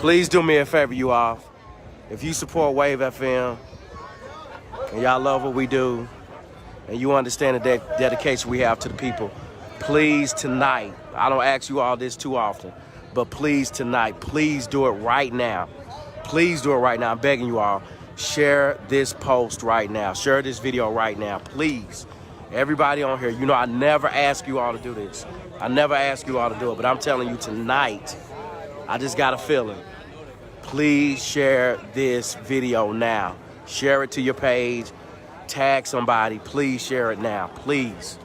Please do me a favor, you all. If you support Wave FM and y'all love what we do and you understand the dedication we have to the people, please tonight, I don't ask you all this too often, but please tonight, please do it right now. Please do it right now. I'm begging you all. Share this post right now. Share this video right now, please. Everybody on here, you know I never ask you all to do this. I never ask you all to do it, but I'm telling you tonight, I just got a feeling. Please share this video now. Share it to your page. Tag somebody. Please share it now. Please.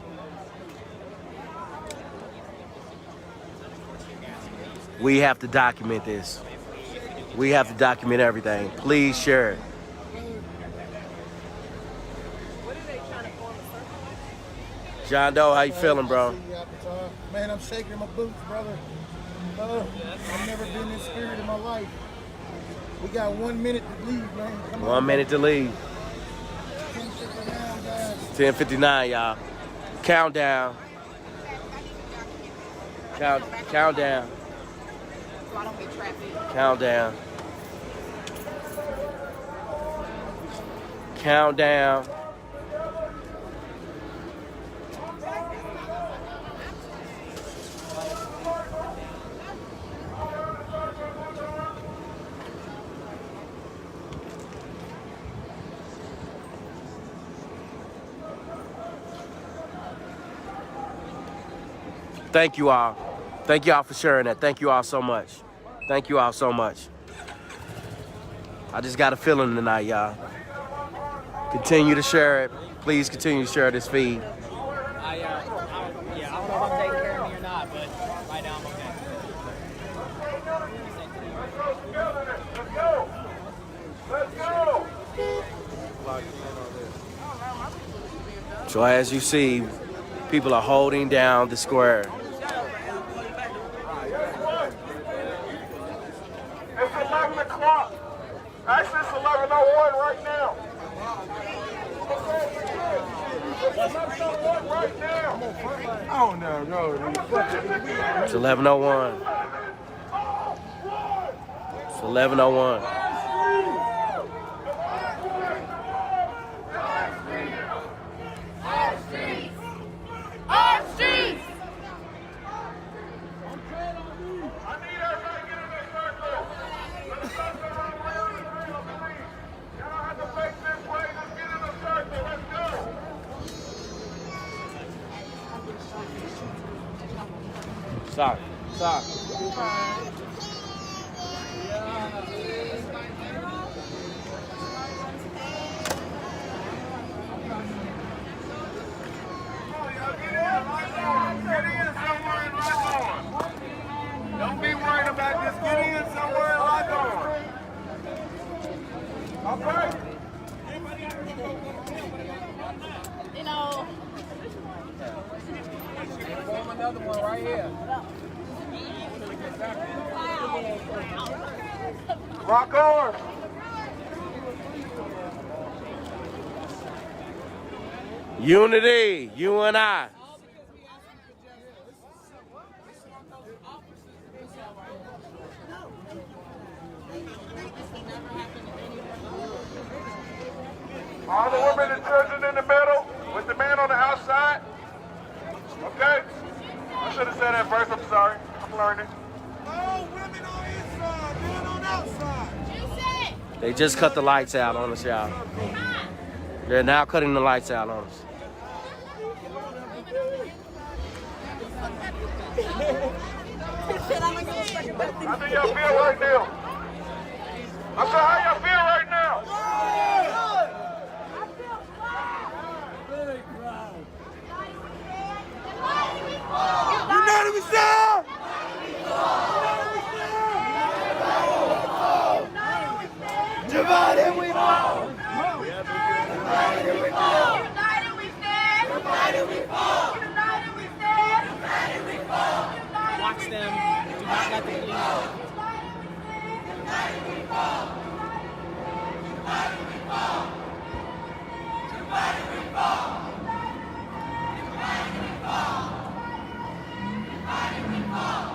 We have to document this. We have to document everything. Please share it. John Doe, how you feeling, bro? Man, I'm shaking my boots, brother. I've never been this scared in my life. We got 1 minute to leave, man. Come on. 1 minute to leave. 10:59, y'all. Countdown. Countdown. So I don't get trapped in. Countdown. Countdown. Thank you all. Thank you all for sharing that. Thank you all so much. Thank you all so much. I just got a feeling tonight, y'all. Continue to share it. Please continue to share this feed. Yeah, I don't know if I'm taking care of me or not, but right now I'm okay. So as you see, people are holding down the square. It's 11 o'clock. Actually, it's 11:01 right now. Right now. Oh, no. It's 11:01. It's 11:01. Our streets! Sorry. Don't be worried about this. Get in somewhere and lock on. Okay? You know. Form another one right here. Rock on. Unity, you and I. All the women and children in the middle with the man on the outside. Okay? I should have said that first. I'm sorry. I'm learning. Oh, women on inside, men on outside. They just cut the lights out on us, y'all. They're now cutting the lights out on us. How do y'all feel right now? I said, how y'all feel right now? United we stand! Divided we fall! Divided we fall! United we stand! Divided we fall! United we stand! Divided we fall! Watch them. Do not let them leave. Divided we fall! Divided we fall! Divided we fall! Divided we fall! Divided we fall!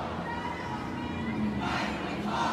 Divided we fall!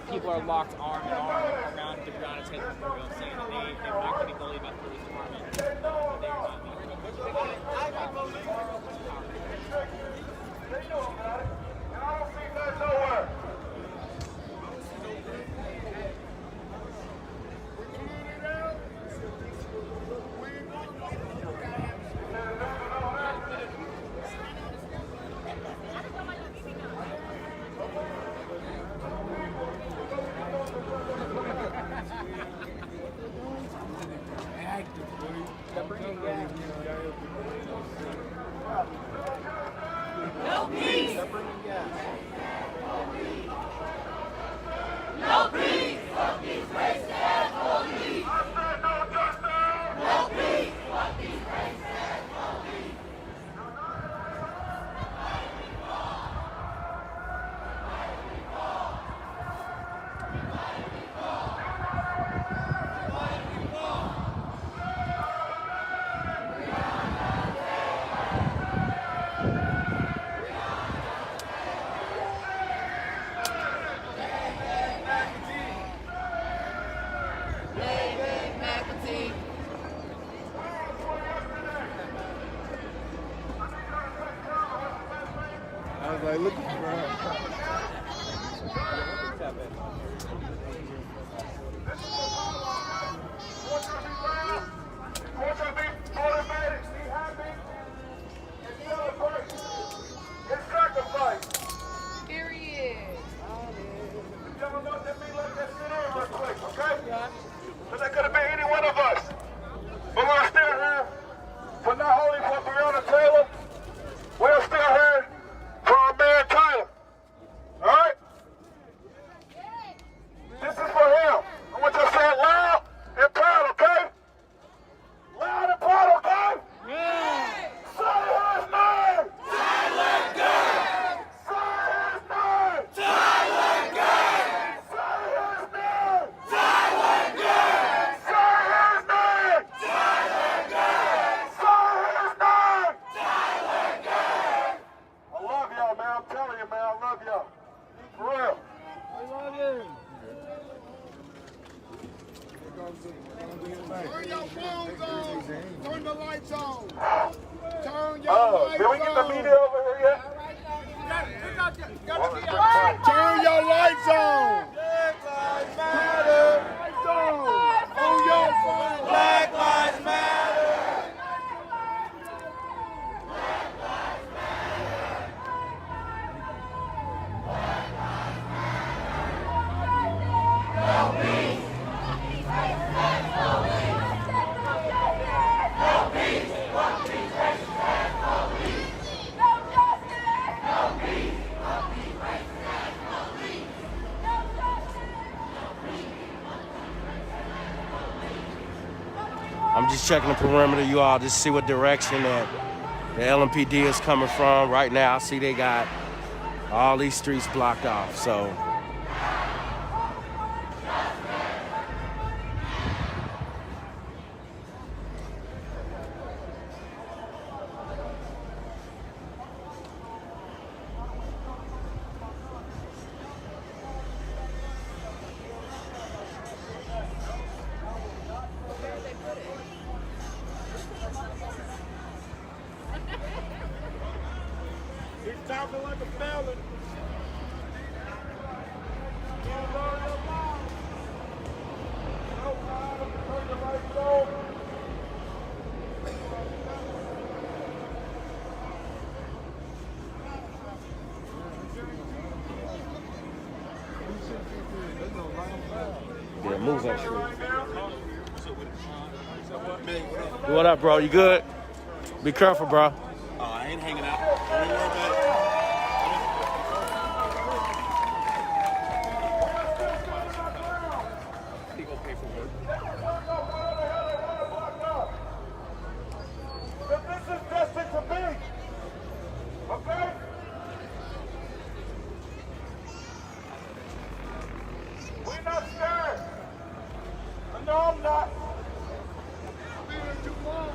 People are locked arm in arm around the ground taking through, saying that they're not going to be bullied by the police department. They are not They know about it, and I don't see that nowhere. No peace! No peace! Fuck these racist ass police! I said no justice! No peace! Fuck these racist ass police! I was like, look at her. Period. That could have been any one of us. But we're still here for not only for Breonna Taylor, we're still here for our man Tyler. Alright? This is for him. I want you to say it loud and proud, okay? Loud and proud, okay? Yeah. Say his name! Tyler Gay! Say his name! Tyler Gay! Say his name! Tyler Gay! Say his name! Tyler Gay! Say his name! Tyler Gay! I love y'all, man. I'm telling you, man. I love y'all. For real. I love you. Turn your phones on. Turn the lights on. Turn your Oh, lights did we get the on. media over here yet? Turn your lights on. Black Lives Matter. Lights on. On your phone. Black Lives Matter. I'm just checking the perimeter, you all, just see what direction that the LMPD is coming from. Right now, I see they got all these streets blocked off, so. He's talking like a felon. Yeah, move that street. What up, bro? You good? Be careful, bro. I ain't hanging out. Don't worry about it. People pay for work. But this is destined to be. Okay? We're not scared. I know I'm not. I've been here too long.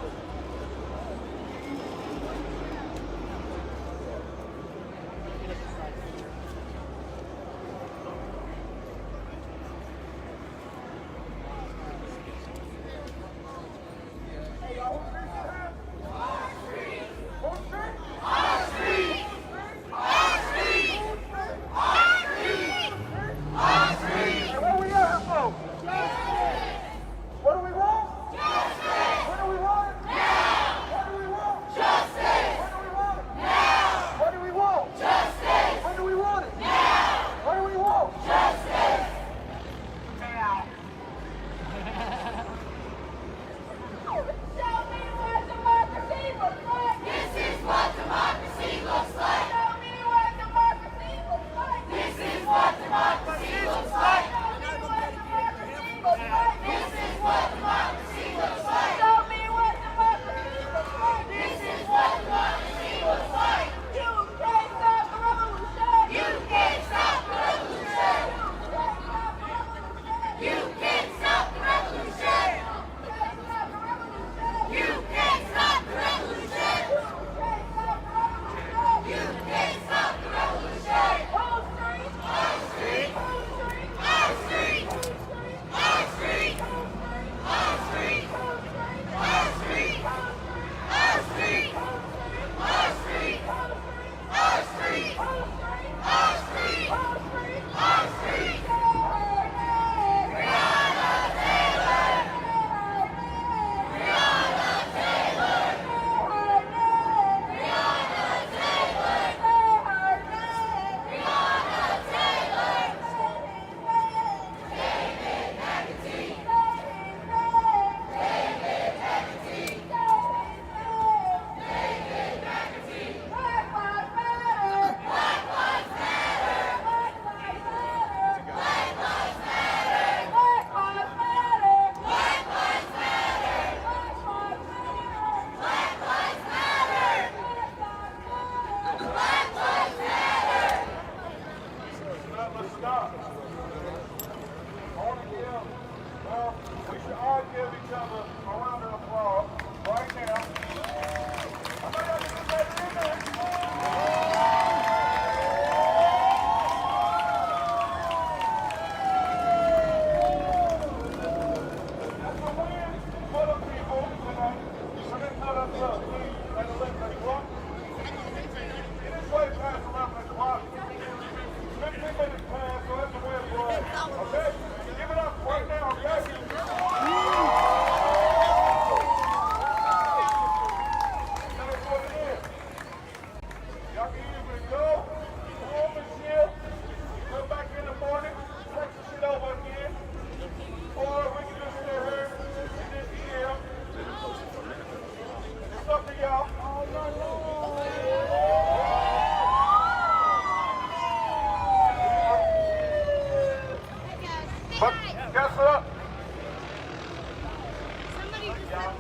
y'all?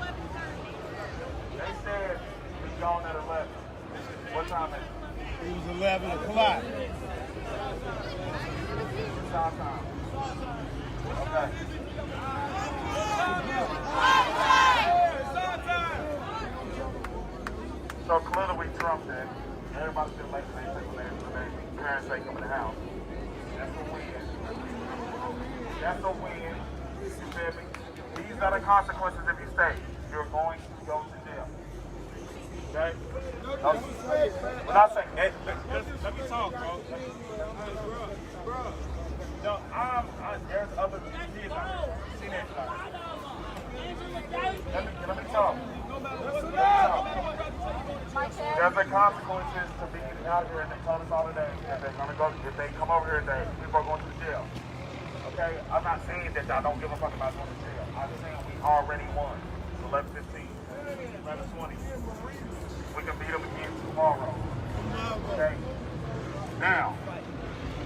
They said we gone at 11. What time is it? It was 11 o'clock. It's our time. Okay. So clearly we trumped it. Everybody still makes the same thing when their parents say come in the house. That's a win. That's a win. You feel me? These are the consequences if you stay. You're going to go to jail. Okay? We're not saying that. Let me talk, bro. No, there's other kids out there. Teenagers out there. Let me talk. There's the consequences to being out here, and they told us all today. If they're gonna go, if they come over here today, people are going to jail. Okay? I'm not saying that y'all don't give a fuck about going to jail. I'm saying we already won. 11-15, 11-20. We can beat them again tomorrow. Okay? Now,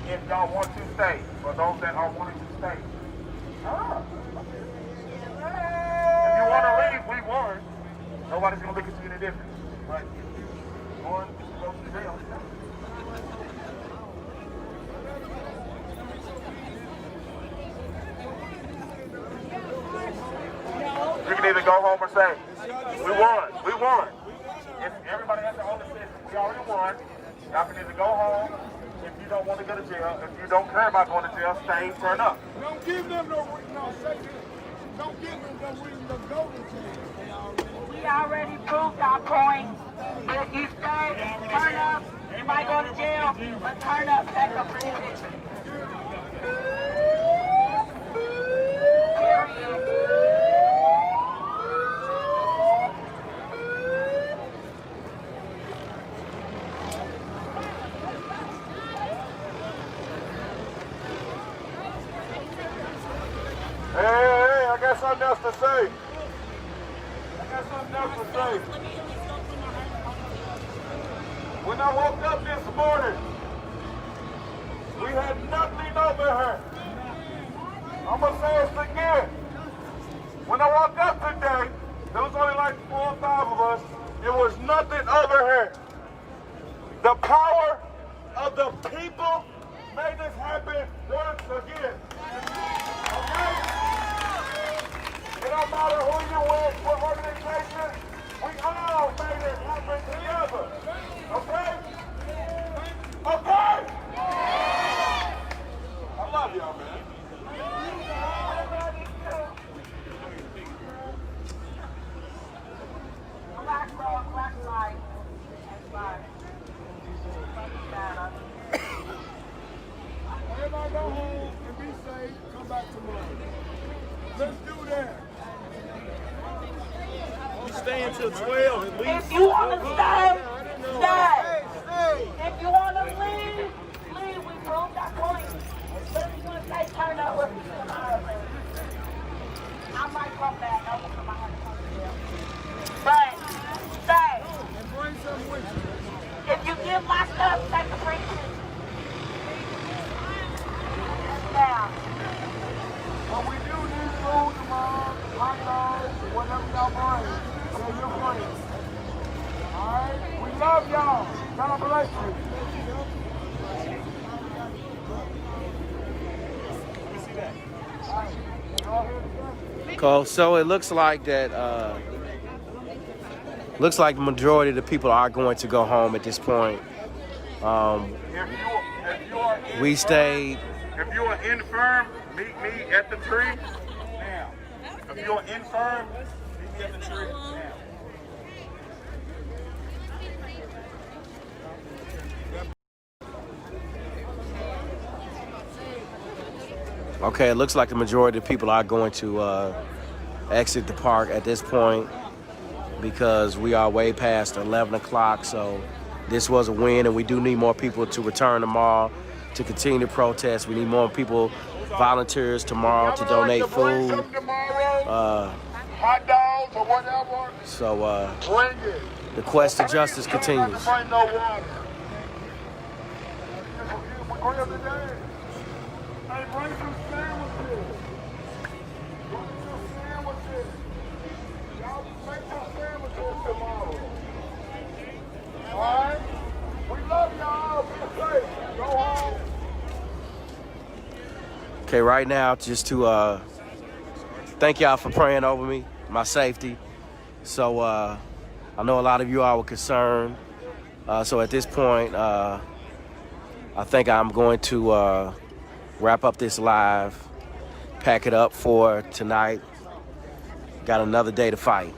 if y'all want to stay, for those that are wanting to stay, if you want to leave, we won. Nobody's gonna look at you any different. But if you want to go to jail, you can either go home or say, we won, we won. If everybody has their own decision, we already won. Y'all can either go home if you don't want to go to jail. If you don't care about going to jail, stay, turn up. Don't give them no reason, no, say this. Don't give them no reason to go to jail. We already proved our point. If you stay, turn up, you might go to jail, but turn up, take a free picture. Period. Hey, I got something else to say. When I woke up this morning, we had nothing over here. I'm going to say this again. When I woke up today, there was only like 4 or 5 of us. There was nothing over here. The power of the people made this happen once again. Okay? It don't matter who you with, what organization, we all made it happen together. Okay? Okay? I love y'all, man. Black road, black light. Everybody go home and be safe. Come back tomorrow. Let's do that. Stay until 12 at least. If you want to stay, stay. If you want to leave, leave. We proved our point. But if you want to stay, turn up with me tomorrow. I might come back. I will come out and come to you. But stay. And bring some with you. If you give my stuff, take a free picture. Now. But we do need food tomorrow, hot dogs, whatever y'all bring. So you're free. Alright? We love y'all. God bless you. Cool. So it looks like that. Looks like the majority of the people are going to go home at this point. We stayed. If you are infirm, meet me at the tree now. If you are infirm, meet me at the tree now. Okay, it looks like the majority of people are going to exit the park at this point because we are way past 11 o'clock. So this was a win, and we do need more people to return tomorrow to continue to protest. We need more people, volunteers tomorrow to donate food. Hot dogs or whatever. So Bring it. the quest to justice continues. Bring no water. Grill today. Hey, bring some sandwiches. Bring some sandwiches. Okay, right now, just to thank y'all for praying over me, my safety. So I know a lot of you all were concerned. So at this point, I think I'm going to wrap up this live, pack it up for tonight. Got another day to fight.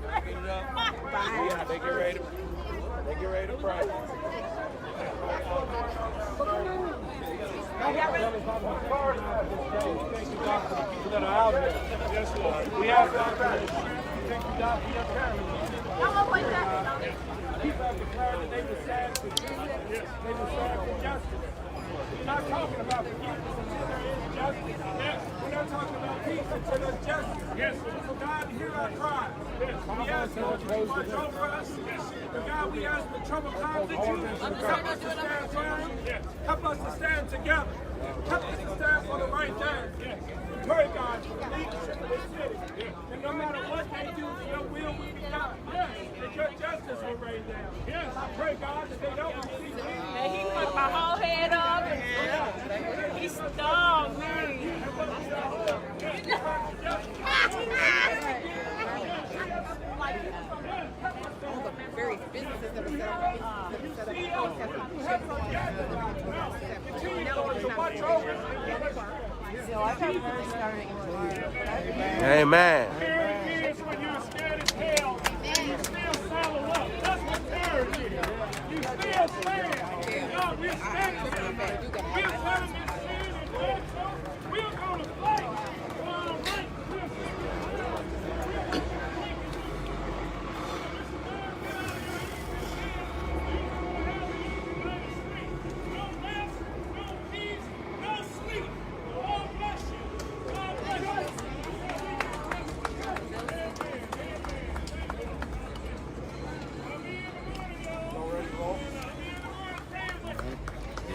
Yeah, they get ready to pray. Thank you, God, for the people that are out here. Yes, Lord. We ask God for thank you, God, for your parents. People have declared that they were sad for justice. They were sad for justice. We're not talking about forgiveness until there is justice. Yes. We're not talking about peace until there's justice. Yes. So God, hear our cry. Yes. We ask Lord that you watch over us. Yes. But God, we ask the trouble times that you help us to stand firm. Yes. Help us to stand together. Help us to stand for the right thing. Yes. We pray, God, for the leadership of this city. Yes. And no matter what they do, your will be done. Yes. That your justice will rain down. Yes. I pray, God, that they don't receive me. And he put my whole head up. He stung me. Very businesses that are set up. Amen. When you're scared as hell, you still follow up. That's what courage is. You still stand. God, we're standing. We're standing in sin and death. We're going to fight for our rights.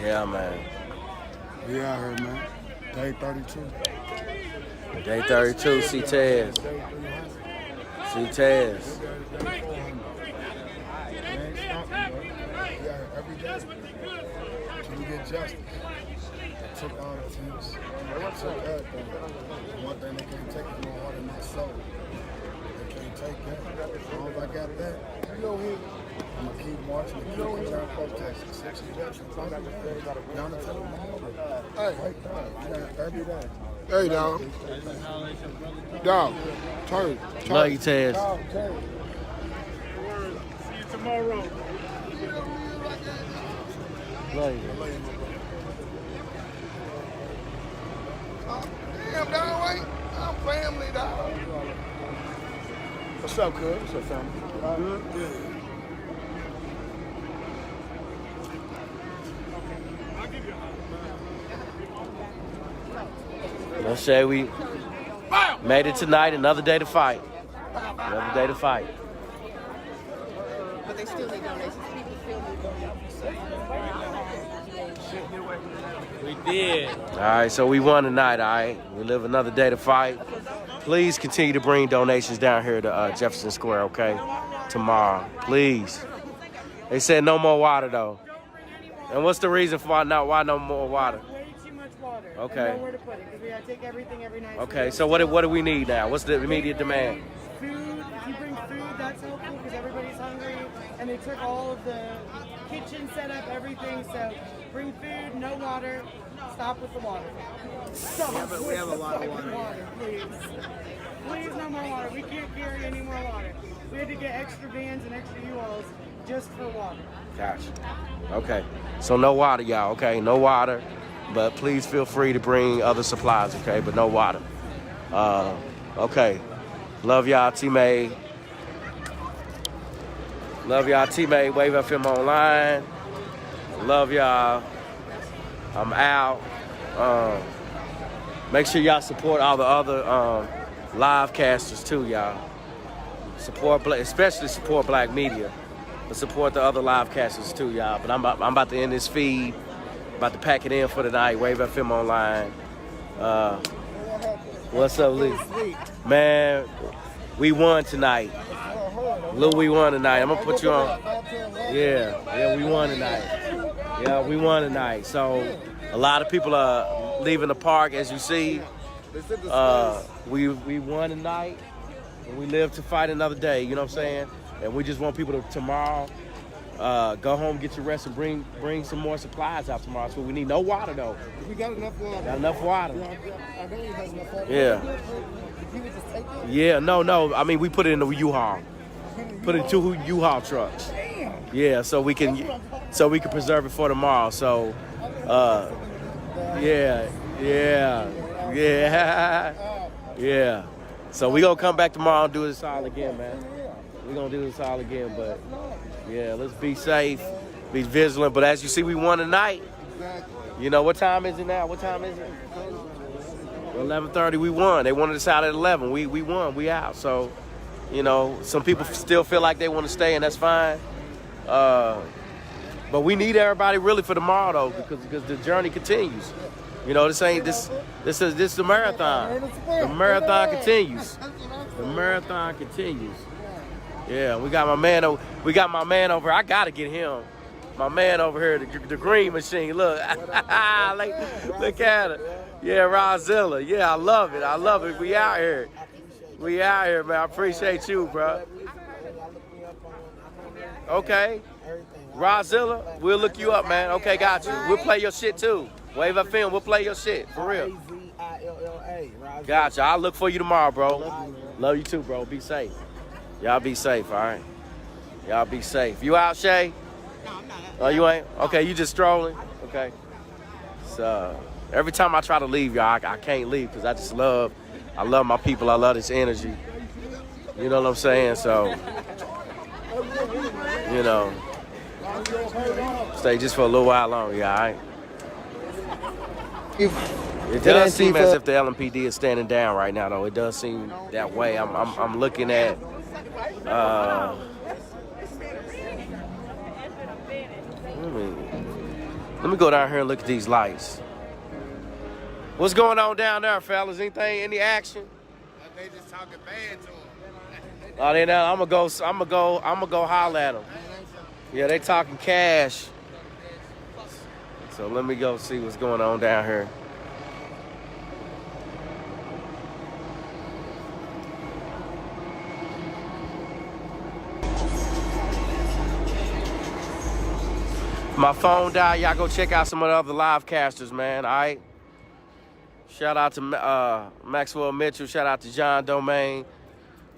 Yeah, man. We out here, man. Day 32. Day 32, see Taz. See Taz. Every day. Till we get justice. They took all the things. They took everything. One thing they can't take is my heart and my soul. They can't take that. As long as I got that, I'm gonna keep marching and keep trying protesting. 60 days. Y'all not telling me hey, every day. Hey, dog. Dog, turn. Love you, Taz. See you tomorrow. Love you. Damn, dog, wait. I'm family, dog. What's up, cuz? What's up, family? Good? Good. Let's say we made it tonight. Another day to fight. Another day to fight. But they still need donations. People still need donations. We did. All right, so we won tonight, all right? We live another day to fight. Please continue to bring donations down here to Jefferson Square, okay? Tomorrow, please. They said no more water, though. And what's the reason for why no more water? Way too much water. Okay. And nowhere to put it because we gotta take everything every night. Okay, so what do we need now? What's the immediate demand? Food. If you bring food, that's helpful because everybody's hungry. And they took all of the kitchen setup, everything. So bring food, no water. Stop with the water. Stop with we have a lot of water, please. Please, no more water. We can't carry any more water. We had to get extra vans and extra U-Hauls just for water. Gotcha. Okay, so no water, y'all, okay? No water, but please feel free to bring other supplies, okay? But no water. Okay. Love y'all, T-May. Love y'all, T-May. Wave FM Online. Love y'all. I'm out. Make sure y'all support all the other live casters too, y'all. Especially support Black media, but support the other live casters too, y'all. But I'm about to end this feed. About to pack it in for tonight. Wave FM Online. What's up, Lee? Man, we won tonight. Lou, we won tonight. I'm gonna put you on. Yeah, we won tonight. Yeah, we won tonight. So a lot of people are leaving the park, as you see. We won tonight, and we live to fight another day. You know what I'm saying? And we just want people to tomorrow go home, get your rest, and bring some more supplies out tomorrow. So we need no water though. We got enough water. Got enough water. I know he has enough water. Yeah. If you would just take it. Yeah. No. I mean, we put it in the U-Haul. Put it in 2 U-Haul trucks. Yeah. So we can preserve it for tomorrow. So, yeah. So we gonna come back tomorrow and do this all again, man. We gonna do this all again, but yeah, let's be safe, be vigilant. But as you see, we won tonight. You know, what time is it now? What time is it? 11:30. We won. They wanted us out at 11. We won. We out. So, you know, some people still feel like they want to stay, and that's fine. But we need everybody really for tomorrow though, because the journey continues. You know, this is the marathon. The marathon continues. The marathon continues. Yeah, we got my man over. I gotta get him. My man over here, the green machine. Look, look at it. Yeah, Rozilla. Yeah, I love it. We out here, man. I appreciate you, bro. Okay, Rozilla, we'll look you up, man. Okay, got you. We'll play your shit too. Wave Up Film, we'll play your shit for real. Gotcha. I'll look for you tomorrow, bro. Love you too, bro. Be safe. Y'all be safe, all right? Y'all be safe. You out, Shay? No, I'm not. Oh, you ain't? Okay, you just strolling? Okay. So, every time I try to leave, y'all, I can't leave because I love my people. I love this energy. You know what I'm saying? So, you know, stay just for a little while longer, y'all, all right? It does seem as if the LMPD is standing down right now, though. It does seem that way. I'm looking at. Let me go down here and look at these lights. What's going on down there, fellas? Any action? They just talking bad to him. Oh, they now. I'm gonna go holler at them. Yeah, they talking cash. So let me go see what's going on down here. My phone died. Y'all go check out some of the other live casters, man. All right. Shout out to Maxwell Mitchell. Shout out to John Domain.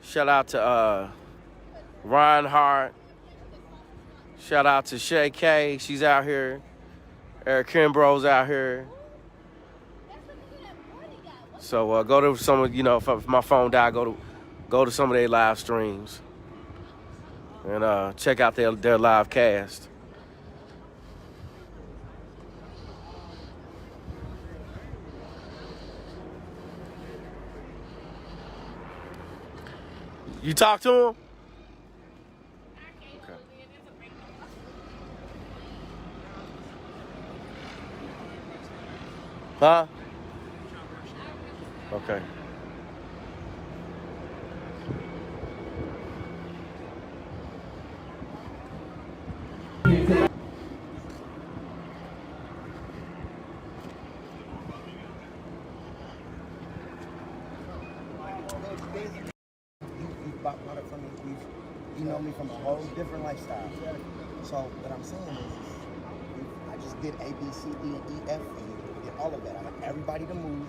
Shout out to Ryan Hart. Shout out to Shay K. She's out here. Eric Kimbrough's out here. So go to some of, if my phone died, go to some of their live streams and check out their live cast. You talk to him? Okay. Huh? Okay. You know me from a whole different lifestyle. So what I'm saying is, I just did A, B, C, D, and E, F for you. I did all of that. I got everybody to move.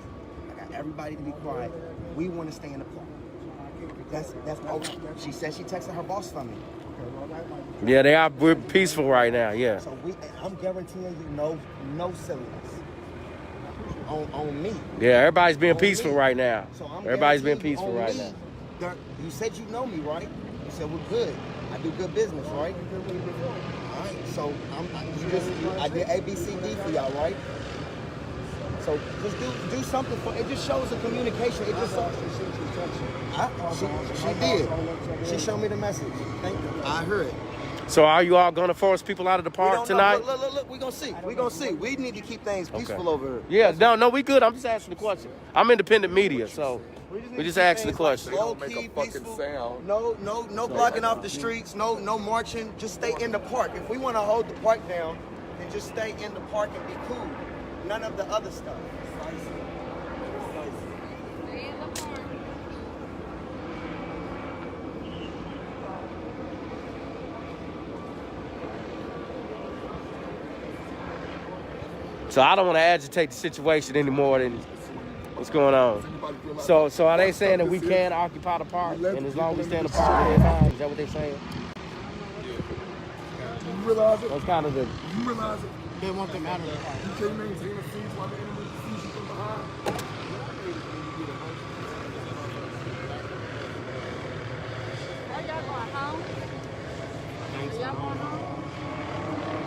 I got everybody to be quiet. We want to stay in the park. That's she said she texted her boss for me. Yeah, we're peaceful right now. Yeah. So I'm guaranteeing you no silliness on me. Yeah, everybody's being peaceful me. right now. So Everybody's being peaceful right now. You said you know me, right? You said we're good. I do good business, right? All right. So I did A, B, C, D for y'all, right? So just do something for it. Just shows the communication. It just she did. She showed me the message. Thank you. I heard it. So are you all going to force people out of the park tonight? Look, we gonna see. We need to keep things peaceful over Yeah, here. no, we good. I'm just asking the question. I'm independent media, so we just asking the question. Low key, peaceful. No blocking off the streets. No marching. Just stay in the park. If we want to hold the park down, then just stay in the park and be cool. None of the other stuff. So I don't want to agitate the situation anymore than what's going on. So are they saying that we can occupy the park, and as long as we stay in the park, we're fine? Is that what they're saying? You realize it? That's kind of the. You realize it? They want them out of the park. You can't maintain a siege while the enemy sees you from behind. Are y'all going home? Y'all going home?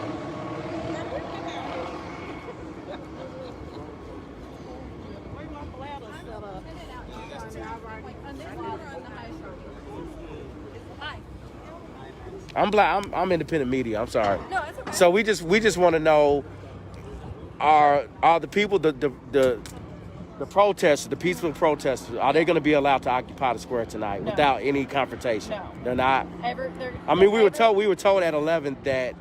Where my bladder set up? I'm black. I'm independent media. I'm sorry. No, it's okay. So we just want to know, are the people, the protesters, the peaceful protesters, are they going to be allowed to occupy the square tonight without any confrontation? No. They're not. I mean, we were told at 11 that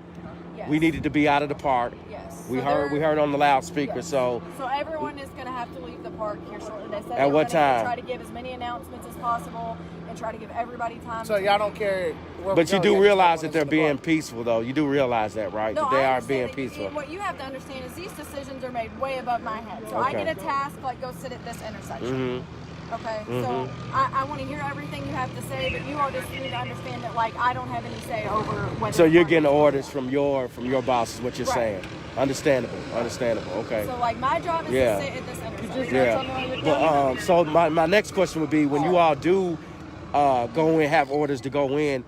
yes. we needed to be out of the park. Yes. We heard on the loudspeaker. Yes. So everyone is going to have to leave the park here shortly. They said At what time? Try to give as many announcements as possible and try to give everybody time. So y'all don't care. But you do realize that they're being peaceful, though. You do realize that, right? No, that they I are being understand. peaceful. What you have to understand is these decisions are made way above my head. So I Okay. get a task like go sit at this intersection. Mm-hmm. Okay, so I want to hear everything you have to say, but you all just need to understand that like I don't have any say over whether. So you're the getting park is orders from your boss, is what you're Right. saying. Understandable. Okay. So like my job is Yeah. to sit at this intersection. Yeah. But so my next question would be, when you all do go in, have orders to go in,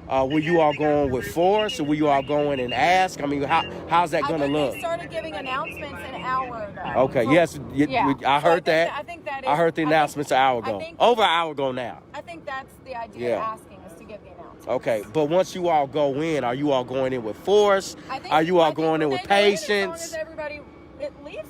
will you all go in with force, or will you all go in and ask? I mean, how's that going to look? They started giving announcements an hour ago. Okay. Yes. I heard that. I think that is. I heard the announcements an hour ago. Over an hour ago now. I think that's the idea Yeah. of asking is to give the announcements. Okay. But once you all go in, are you all going in with force? I think- Are you I all think going in when with they go in, patience? As long as everybody it leaves,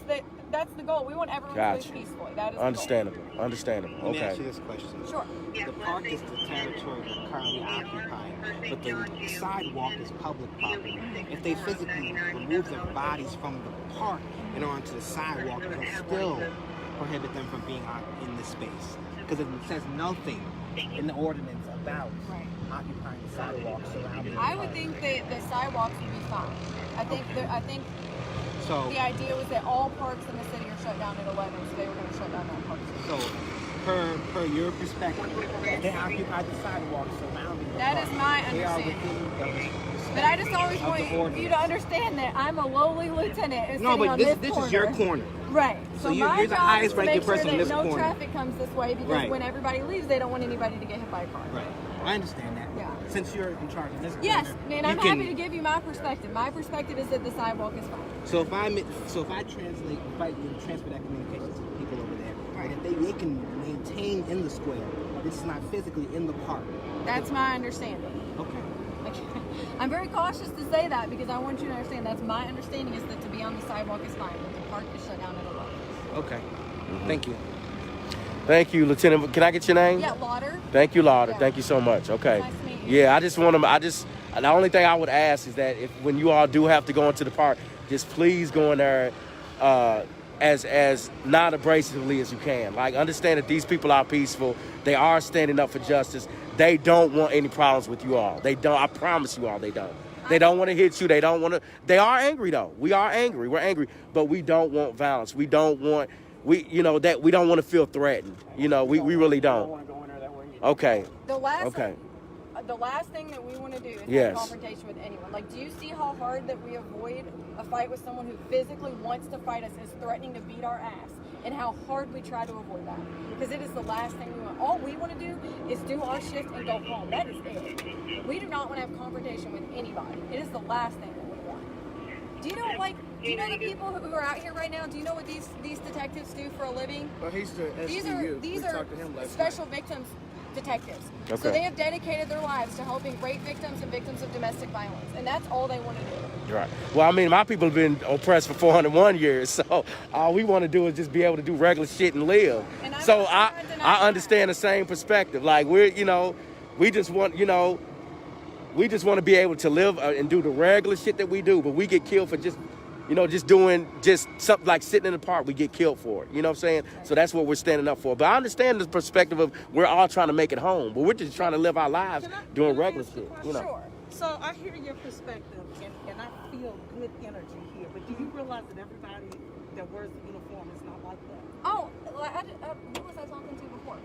that's the goal. We want everyone Gotcha. to leave peacefully. That is the Understandable. Let me ask Okay. you this question. Sure. The park is the territory we're currently occupying, but the sidewalk is public property. If they physically remove their bodies from the park and onto the sidewalk, it'll still prohibit them from being in this space. Because it says nothing in the ordinance about occupying the sidewalk surrounding the I park. would think that the sidewalks would be fine. I think So, the idea was that all parks in the city are shut down at 11, so they were going to shut down that park. so per your perspective, they occupy the sidewalk surrounding the That park. is my They are understanding. within the But I just always of want the you ordinance. to understand that I'm a lowly lieutenant. And No, sitting but on this is your corner. Right. So So my you're the job highest is to ranking make sure person in that this no corner. traffic comes this way because Right. when everybody leaves, they don't want anybody to get hit by a car. Right. I understand that. Yeah. Since you're in charge of this Yes, corner, and you I'm can- happy to give you my perspective. My perspective is that the sidewalk is fine. So if I transfer that communication to the people over there, right, if they can maintain in the square, this is not physically in the park. That's my understanding. Okay. I'm very cautious to say that because I want you to understand that's my understanding is that to be on the sidewalk is fine, but the park is shut down at 11. Okay. Thank you. Thank you, Lieutenant. Can I get your name? Yeah, Lauder. Thank you, Lauder. Yeah. Thank you so much. Okay. Nice to meet you. Yeah, I just want to. The only thing I would ask is that when you all do have to go into the park, just please go in there as non-abrasively as you can. Like, understand that these people are peaceful. They are standing up for justice. They don't want any problems with you all. They don't. I promise you all, they don't. They don't want to hit you. They don't want to. They are angry though. We are angry. We're angry, but we don't want violence. We don't want. We don't want to feel threatened. We really don't. Okay. The last Okay. The last thing that we want to do is Yes. have a confrontation with anyone. Like, do you see how hard that we avoid a fight with someone who physically wants to fight us, is threatening to beat our ass, and how hard we try to avoid that? Because it is the last thing we want. All we want to do is do our shift and go home. That is it. We do not want to have confrontation with anybody. It is the last thing that we want. Do you know the people who are out here right now? Do you know what these detectives do for a living? Well, he's the These SVU. are We talked to him last special victims detectives. Okay. So they have dedicated their lives to helping rape victims and victims of domestic violence, and that's all they want to do. Right. Well, I mean, my people have been oppressed for 401 years, so all we want to do is just be able to do regular shit and live. And So I understand the same perspective. Like, we just want to be able to live and do the regular shit that we do, but we get killed for just you know, just doing just something like sitting in the park, we get killed for it. You know what I'm saying? So that's what we're standing up for. But I understand the perspective of we're all trying to make it home, but we're just trying to live our lives doing regular shit. You know. Sure. So I hear your perspective, and I feel good energy here. But do you realize that everybody that wears the uniform is not like that? Oh, who was I talking to before?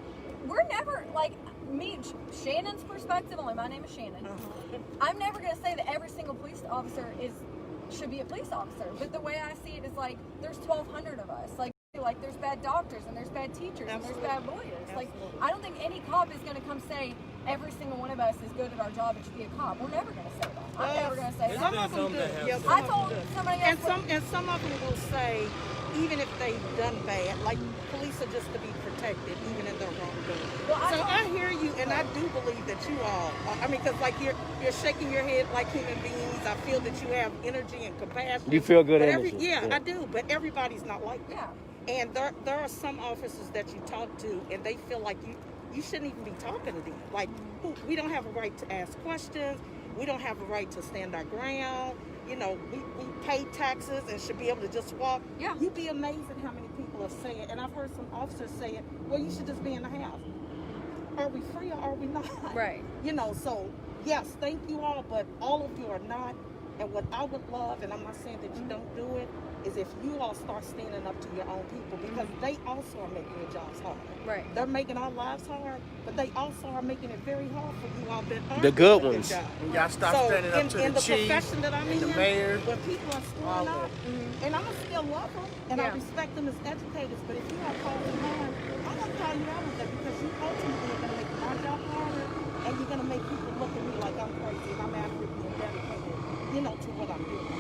We're never, like, me, Shannon's perspective, only my name is Shannon. I'm never going to say that every single police officer should be a police officer. But the way I see it is, like, there's 1,200 of us. Like there's bad doctors, and there's bad teachers, and there's bad lawyers. Like, I don't think any cop is going to come say every single one of us is good at our job and should be a cop. We're never going to say that. I'm never going to say that. Some of them do. Yeah, I told somebody else. And some of them will say, even if they've done bad, like police are just to be protected, even in their wrongdoing. So I hear you, and I do believe that you all. I mean, because like you're shaking your head like human beings. I feel that you have energy and compassion. You feel good energy. Yeah, I do. But everybody's not like that. And there are some officers that you talk to, and they feel like you shouldn't even be talking to them. Like, we don't have a right to ask questions. We don't have a right to stand our ground. You know, we pay taxes and should be able to just walk. Yeah. You'd be amazed at how many people have said it. And I've heard some officers say it, well, you should just be in the house. Are we free or are we not? Right. You know, so, yes, thank you all, but all of you are not. And what I would love, and I'm not saying that you don't do it, is if you all start standing up to your own people, because they also are making your jobs hard. Right. They're making our lives hard, but they also are making it very hard for you all that are the good ones. Y'all stop standing up to the chief, the profession that I'm in, the mayor. when people are screwing up, and I'm gonna still love them, and I respect them as educators, but if you are causing harm, I'm gonna call you out on that, because you ultimately are gonna make my job harder, and you're gonna make people look at me like I'm crazy and I'm accurately and dedicated, you know, to what I'm doing.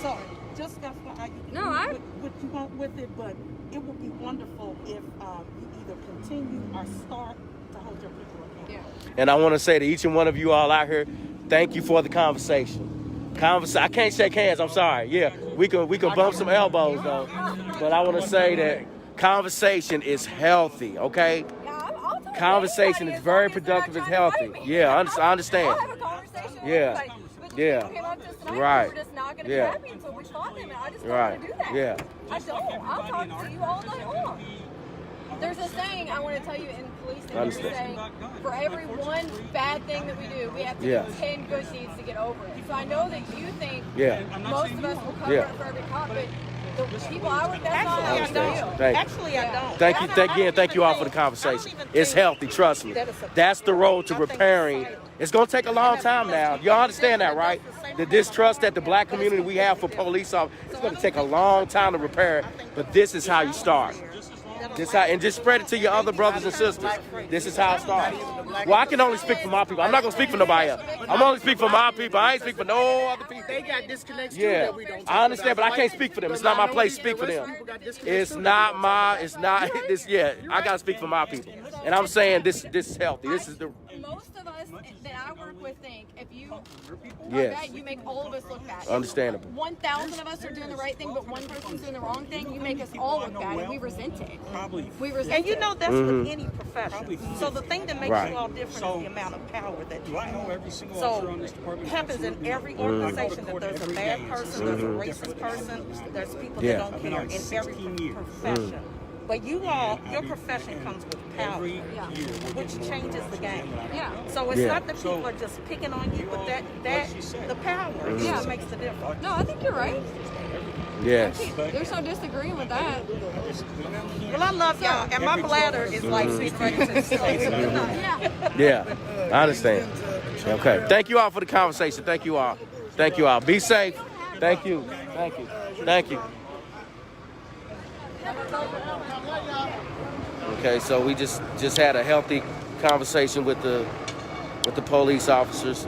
So just that's what what you want with it, but it would be wonderful if you either continue or start to hold your people accountable. And I want to say to each and one of you all out here, thank you for the conversation. I can't shake hands. I'm sorry. Yeah, we can bump some elbows though, but I want to say that conversation is healthy. Okay, conversation is very productive. It's healthy. Yeah, I understand. I'll have a conversation with Yeah. Yeah. Right. We're just not going to Yeah. be happy until we fought them. I just don't Right. want to do that. Yeah. I don't. I'll talk to you all night long. There's a saying I want to tell you in policing. There's a saying, for every one bad thing that we do, we have to do 10 good deeds to get over it. So I know that you think most of us will cover it for every cop, but the people I work, that's not how we do. Actually, I don't. Thank you all for the conversation. It's healthy, trust me. That's the road to repairing. It's going to take a long time now. Y'all understand that, right? The distrust that the black community we have for police officers, it's going to take a long time to repair it, but this is how you start. And just spread it to your other brothers and sisters. This is how it starts. Well, I can only speak for my people. I'm not going to speak for nobody else. I'm only speak for my people. I ain't speak for no other people. They got disconnects too. Yeah, that we don't I understand, but I can't speak for them. It's not my place to speak for them. It's not this. Yeah, I got to speak for my people. And I'm saying this is healthy. This is the. Most of us that I work with think if you are Yes. bad, you make all of us look bad. Understandable. 1,000 of us are doing the right thing, but one person's doing the wrong thing. You make us all look bad, and we resent it. We resent it. And you know that's with any profession. So the thing that makes you all different is the amount of power that you have. So it happens in every organization that there's a bad person, there's a racist person, there's people that don't care in every profession. But you all, your profession comes with power, which changes the game. Yeah. So it's not that people are just picking on you, but that the power makes the difference. No, I think you're right. Yes. There's no disagreeing with that. Well, I love y'all, and my bladder is like Yeah, I understand. Okay. Thank you all for the conversation. Thank you all. Thank you all. Be safe. Thank you. Thank you. Thank you. Okay, so we just had a healthy conversation with the police officers.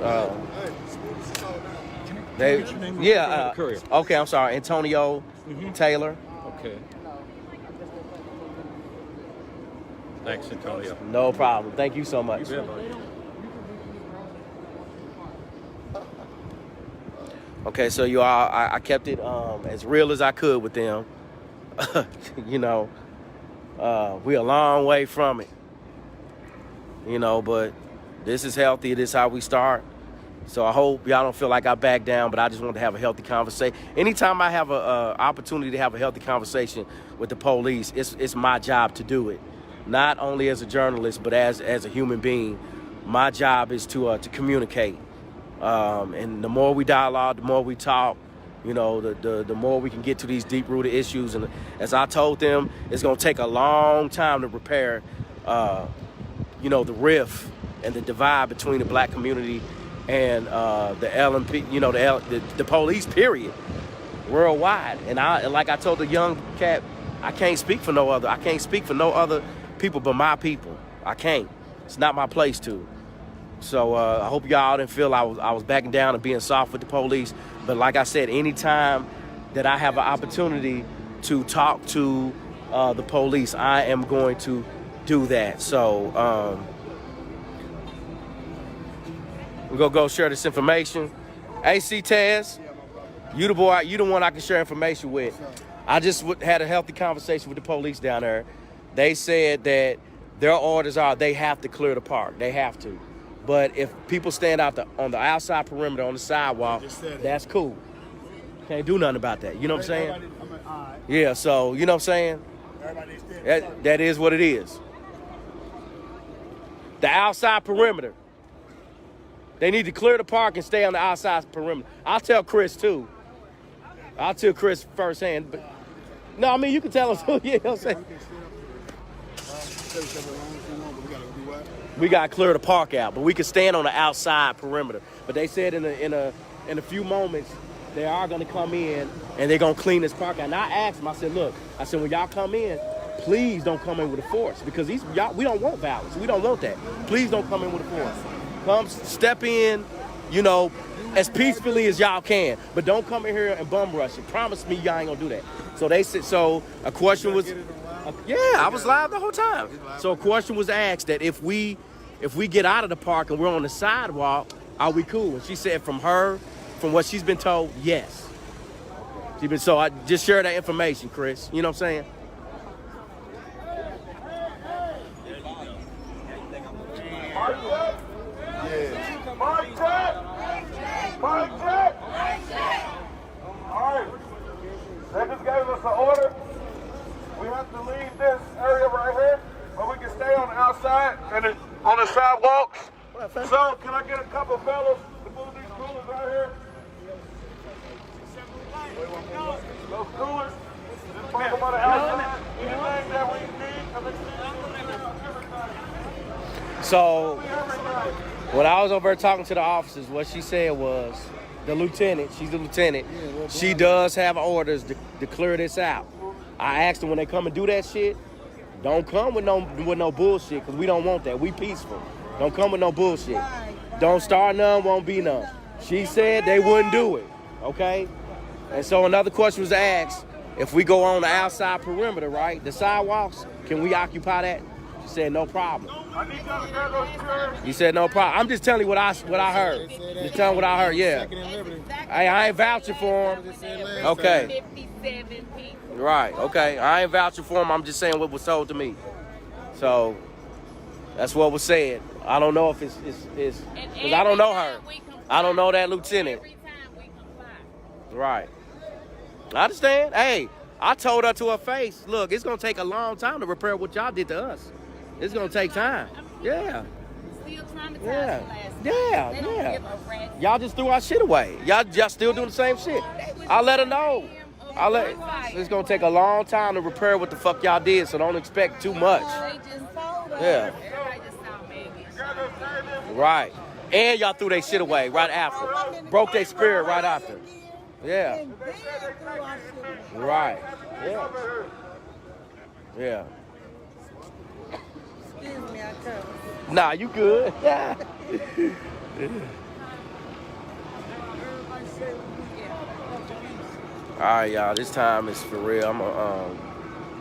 Okay, I'm sorry, Antonio Taylor. Okay. Thanks, Antonio. No problem. Thank you so much. Okay, so you all, I kept it as real as I could with them. You know, we're a long way from it. You know, but this is healthy. This is how we start. So I hope y'all don't feel like I back down, but I just want to have a healthy conversation. Anytime I have a opportunity to have a healthy conversation with the police, it's my job to do it. Not only as a journalist, but as a human being. My job is to communicate. And the more we dialogue, the more we talk, you know, the more we can get to these deep-rooted issues. And as I told them, it's going to take a long time to repair, you know, the rift and the divide between the black community and the LMP, you know, the police, period, worldwide. And like I told the young cat, I can't speak for no other. I can't speak for no other people but my people. I can't. It's not my place to. So I hope y'all didn't feel I was backing down and being soft with the police. But like I said, anytime that I have an opportunity to talk to the police, I am going to do that. So we're going to go share this information. AC Taz, you the boy, you the one I can share information with. I just had a healthy conversation with the police down there. They said that their orders are they have to clear the park. They have to. But if people stand out on the outside perimeter, on the sidewalk, that's cool. Can't do nothing about that. You know what I'm saying? Yeah, so, you know what I'm saying? That is what it is. The outside perimeter. They need to clear the park and stay on the outside perimeter. I'll tell Chris, too. I'll tell Chris firsthand. But, no, I mean, you can tell him, too. Yeah, you know what I'm saying? We got to clear the park out, but we can stand on the outside perimeter. But they said in a few moments, they are going to come in and they're going to clean this park out. And I asked them, I said, look, when y'all come in, please don't come in with a force because we don't want violence. We don't want that. Please don't come in with a force. Come step in, you know, as peacefully as y'all can, but don't come in here and bum rush it. Promise me y'all ain't gonna do that. So they said, so a question was, yeah, I was live the whole time. So a question was asked that if we get out of the park and we're on the sidewalk, are we cool? And she said from what she's been told, yes. So I just share that information, Chris. You know what I'm saying? Mic check! Mic check! All right. They just gave us an order. We have to leave this area right here, but we can stay on the outside and on the sidewalks. So, can I get a couple fellas to move these coolers right here? Those coolers, just park them on the outside. Anything that we need. So, when I was over there talking to the officers, what she said was, the lieutenant, she's the lieutenant, she does have orders to clear this out. I asked them when they come and do that shit, don't come with no bullshit, because we don't want that. We peaceful. Don't come with no bullshit. Don't start none, won't be none. She said they wouldn't do it, okay? And so another question was asked, if we go on the outside perimeter, right, the sidewalks, can we occupy that? She said no problem. He said no problem. I'm just telling you what I heard. Just telling what I heard, yeah. Hey, I ain't vouching for him. Okay. Right, okay. I ain't vouching for him. I'm just saying what was told to me. So, that's what was said. I don't know if it's because I don't know her. I don't know that lieutenant. Right. I understand. Hey, I told her to her face, look, it's going to take a long time to repair what y'all did to us. It's going to take time. Yeah. Still traumatized Yeah. Y'all just threw our shit away. Y'all just still doing the same shit. I let her know. It's going to take a long time to repair what the fuck y'all did, so don't expect too much. Yeah. Right. And y'all threw their shit away right after. Broke their spirit right after. Yeah. Right. Yeah. Yeah. Excuse me, I come. Nah, you good. Yeah. All right, y'all. This time is for real. I'm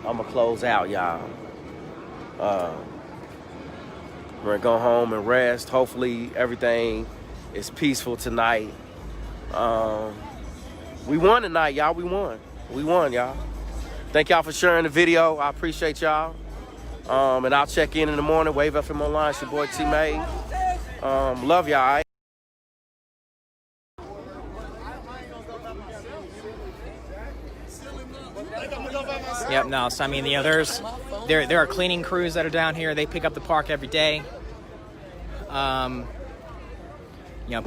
gonna close out, y'all. We're gonna go home and rest. Hopefully, everything is peaceful tonight. We won tonight, y'all. We won, y'all. Thank y'all for sharing the video. I appreciate y'all. And I'll check in the morning. Wave FM Online. It's your boy T-May. Love y'all. Yep. No. So I mean, you know, there are cleaning crews that are down here. They pick up the park every day. You know,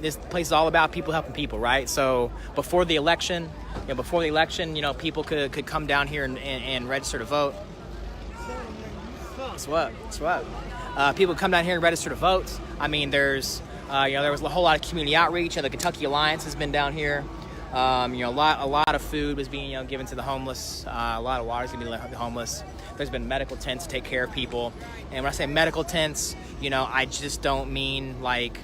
this place is all about people helping people, right? So before the election, you know, people could come down here and register to vote. That's what. People come down here and register to vote. I mean, there's, you know, there was a whole lot of community outreach. You know, the Kentucky Alliance has been down here. You know, a lot of food was being, you know, given to the homeless. A lot of water is going to be left to the homeless. There's been medical tents to take care of people. And when I say medical tents, you know, I just don't mean like,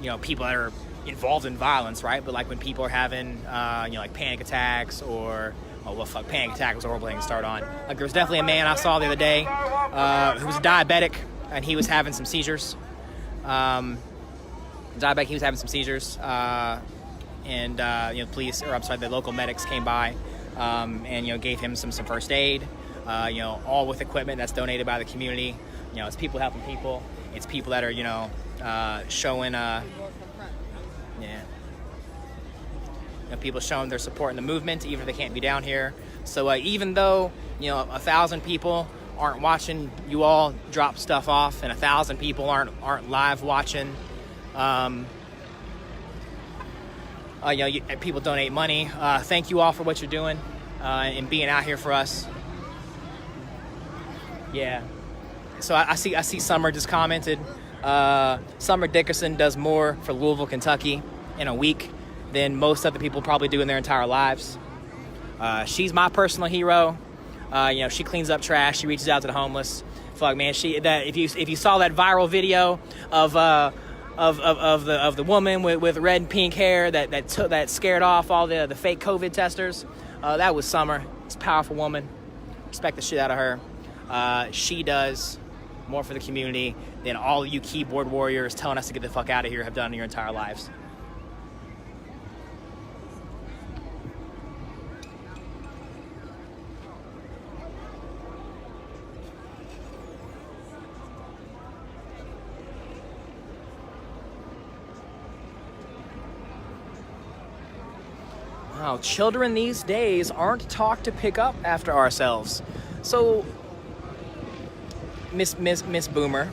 you know, people that are involved in violence, right? But like when people are having, you know, like panic attacks or, oh, well, fuck, panic attack was a horrible thing to start on. Like there was definitely a man I saw the other day who was diabetic and he was having some seizures. He was having some seizures. And, you know, the local medics came by and, you know, gave him some first aid, you know, all with equipment that's donated by the community. You know, it's people helping people. It's people that are, you know, showing, you know, people showing their support in the movement, even if they can't be down here. So even though, you know, 1,000 people aren't watching you all drop stuff off, and 1,000 people aren't live watching, you know, people donate money. Thank you all for what you're doing and being out here for us. Yeah. So I see Summer just commented. Summer Dickerson does more for Louisville, Kentucky in a week than most other people probably do in their entire lives. She's my personal hero. You know, she cleans up trash. She reaches out to the homeless. Fuck, man. If you saw that viral video of the woman with red and pink hair that scared off all the fake COVID testers, that was Summer. It's a powerful woman. Respect the shit out of her. She does more for the community than all of you keyboard warriors telling us to get the fuck out of here have done in your entire lives. Wow, children these days aren't taught to pick up after ourselves. So, Miss Boomer,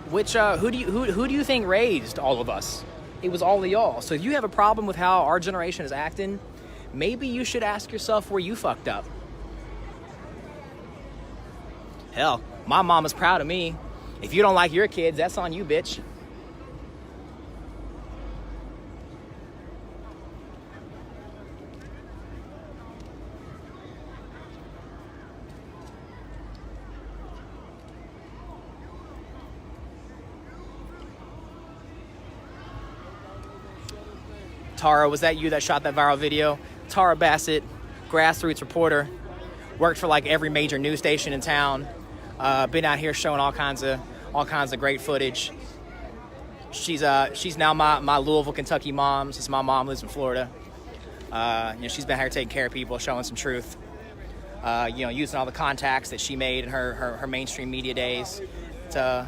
who do you think raised all of us? It was all of y'all. So if you have a problem with how our generation is acting, maybe you should ask yourself where you fucked up. Hell, my mama's proud of me. If you don't like your kids, that's on you, bitch. Tara, was that you that shot that viral video? Tara Bassett, grassroots reporter, worked for like every major news station in town. Been out here showing all kinds of great footage. She's now my Louisville, Kentucky mom, since my mom lives in Florida. You know, she's been out here taking care of people, showing some truth. You know, using all the contacts that she made in her mainstream media days to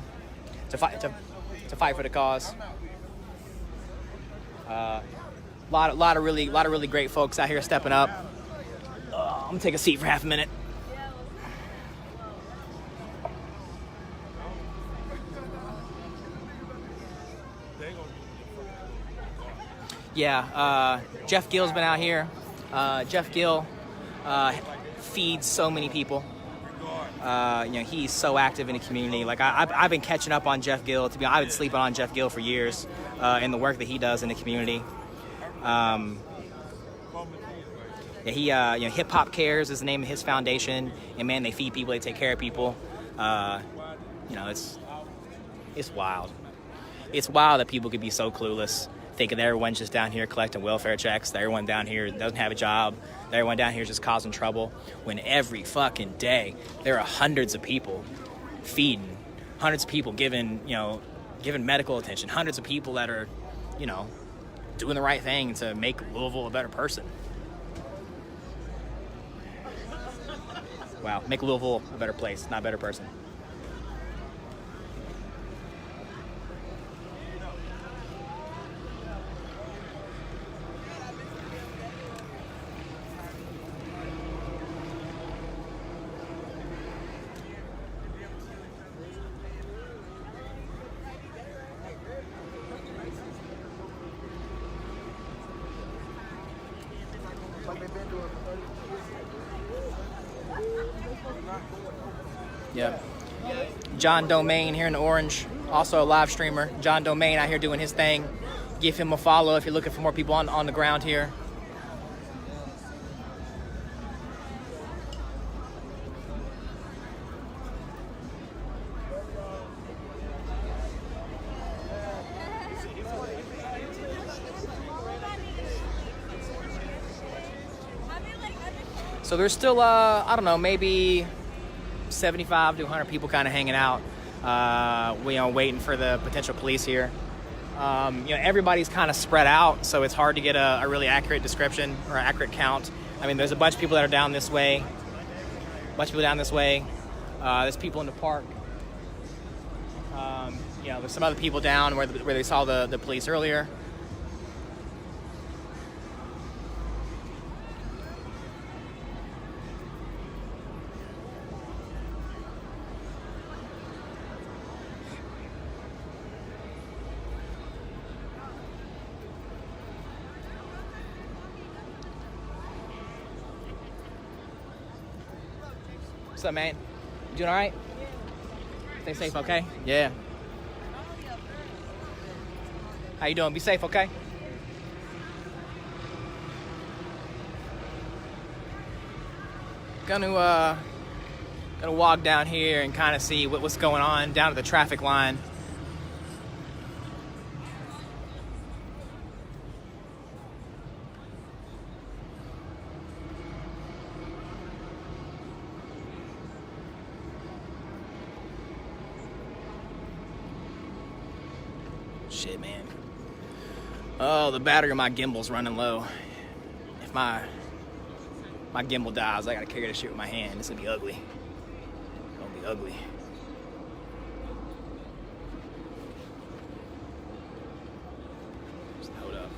fight for the cause. Lot of really great folks out here stepping up. I'm gonna take a seat for half a minute. Yeah, Jeff Gill's been out here. Jeff Gill feeds so many people. You know, he's so active in the community. Like I've been catching up on Jeff Gill. To be honest, I've been sleeping on Jeff Gill for years, and the work that he does in the community. Yeah, he, you know, Hip Hop Cares is the name of his foundation, and man, they feed people, they take care of people. You know, it's wild. It's wild that people could be so clueless, thinking that everyone's just down here collecting welfare checks, that everyone down here doesn't have a job, that everyone down here is just causing trouble, when every fucking day there are hundreds of people feeding, hundreds of people giving medical attention, hundreds of people that are, you know, doing the right thing to make Louisville a better person. Wow, make Louisville a better place, not a better person. Yeah. John Domain here in the orange, also a live streamer. John Domain out here doing his thing. Give him a follow if you're looking for more people on the ground here. So there's still, I don't know, maybe 75 to 100 people kind of hanging out, waiting for the potential police here. Everybody's kind of spread out, so it's hard to get a really accurate description or accurate count. I mean, there's a bunch of people that are down this way. There's people in the park. There's some other people down where they saw the police earlier. What's up, man? You doing all right? Stay safe, okay? Yeah. How you doing? Be safe, okay? Gonna walk down here and kind of see what's going on down at the traffic line. Shit, man. Oh, the battery on my gimbal's running low. If my gimbal dies, I gotta carry this shit with my hand. It's gonna be ugly. It's gonna be ugly. Just hold up.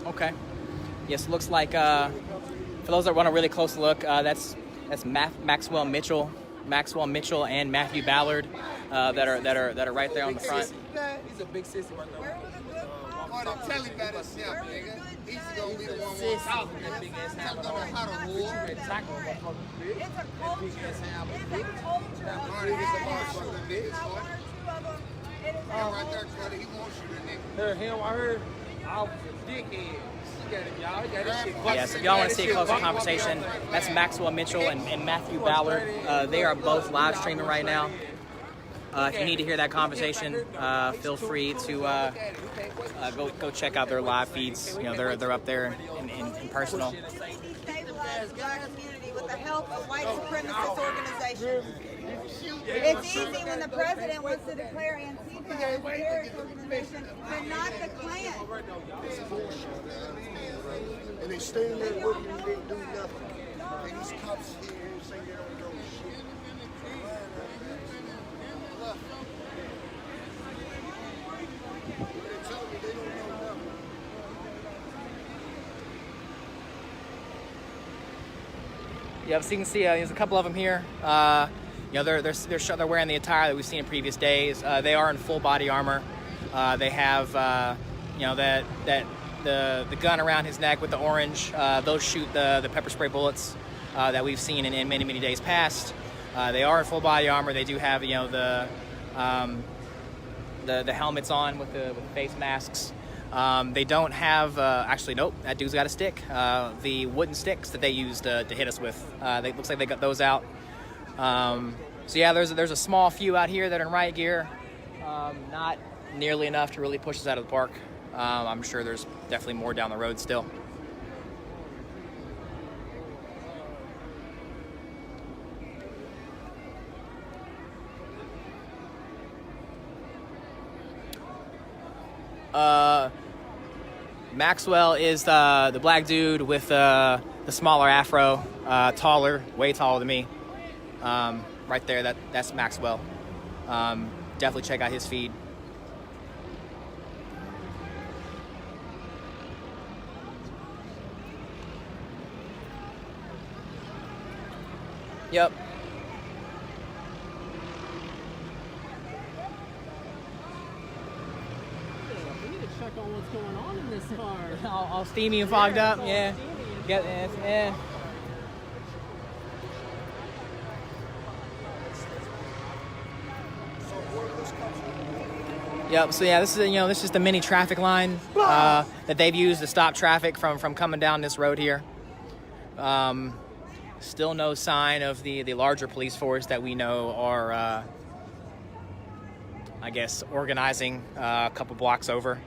Okay. Yes, it looks like for those that want a really close look, that's Maxwell Mitchell and Matthew Ballard that are right there on the front. He's a big sissy right now. I'm telling you about himself, nigga. He's gonna be the one who's talking that big ass hammer. How to war. It's a culture. It's a culture of motherfucking bitch. Right there, Cuddy. He wants you to nigga. Heard him, I heard. I was a dickhead. Yeah, so if y'all want to see a closer conversation, that's Maxwell Mitchell and Matthew Ballard. They are both live streaming right now. If you need to hear that conversation, feel free to go check out their live feeds. You know, they're up there in personal. Destabilize our community with the help of white supremacist organizations. It's easy when the president wants to declare Antifa as a terrorist organization, but not the Klan. And they stay in there working and they do nothing. And these cops here and say they don't know shit. They tell me they don't know nothing. Yeah, so you can see there's a couple of them here. You know, they're wearing the attire that we've seen in previous days. They are in full body armor. They have you know, that the gun around his neck with the orange. Those shoot the pepper spray bullets that we've seen in many days past. They are in full body armor. They do have, you know, the helmets on with the face masks. They don't have actually, nope, that dude's got a stick. The wooden sticks that they used to hit us with. It looks like they got those out. So yeah, there's a small few out here that are in riot gear. Not nearly enough to really push us out of the park. I'm sure there's definitely more down the road still. Maxwell is the black dude with the smaller afro, taller, way taller than me. Right there, that's Maxwell. Definitely check out his feed. Yep. Check on what's going on in this car. all steamy and fogged up. Yeah. Yeah. Yep. So yeah, this is the mini traffic line that they've used to stop traffic from coming down this road here. Still no sign of the larger police force that we know are, I guess, organizing a couple blocks over.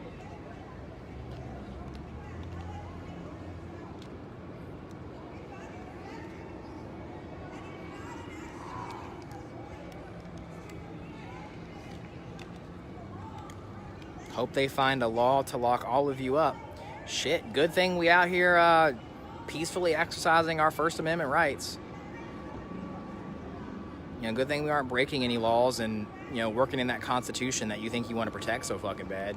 Hope they find a law to lock all of you up. Shit, good thing we out here peacefully exercising our First Amendment rights. Good thing we aren't breaking any laws and, working in that Constitution that you think you want to protect so fucking bad.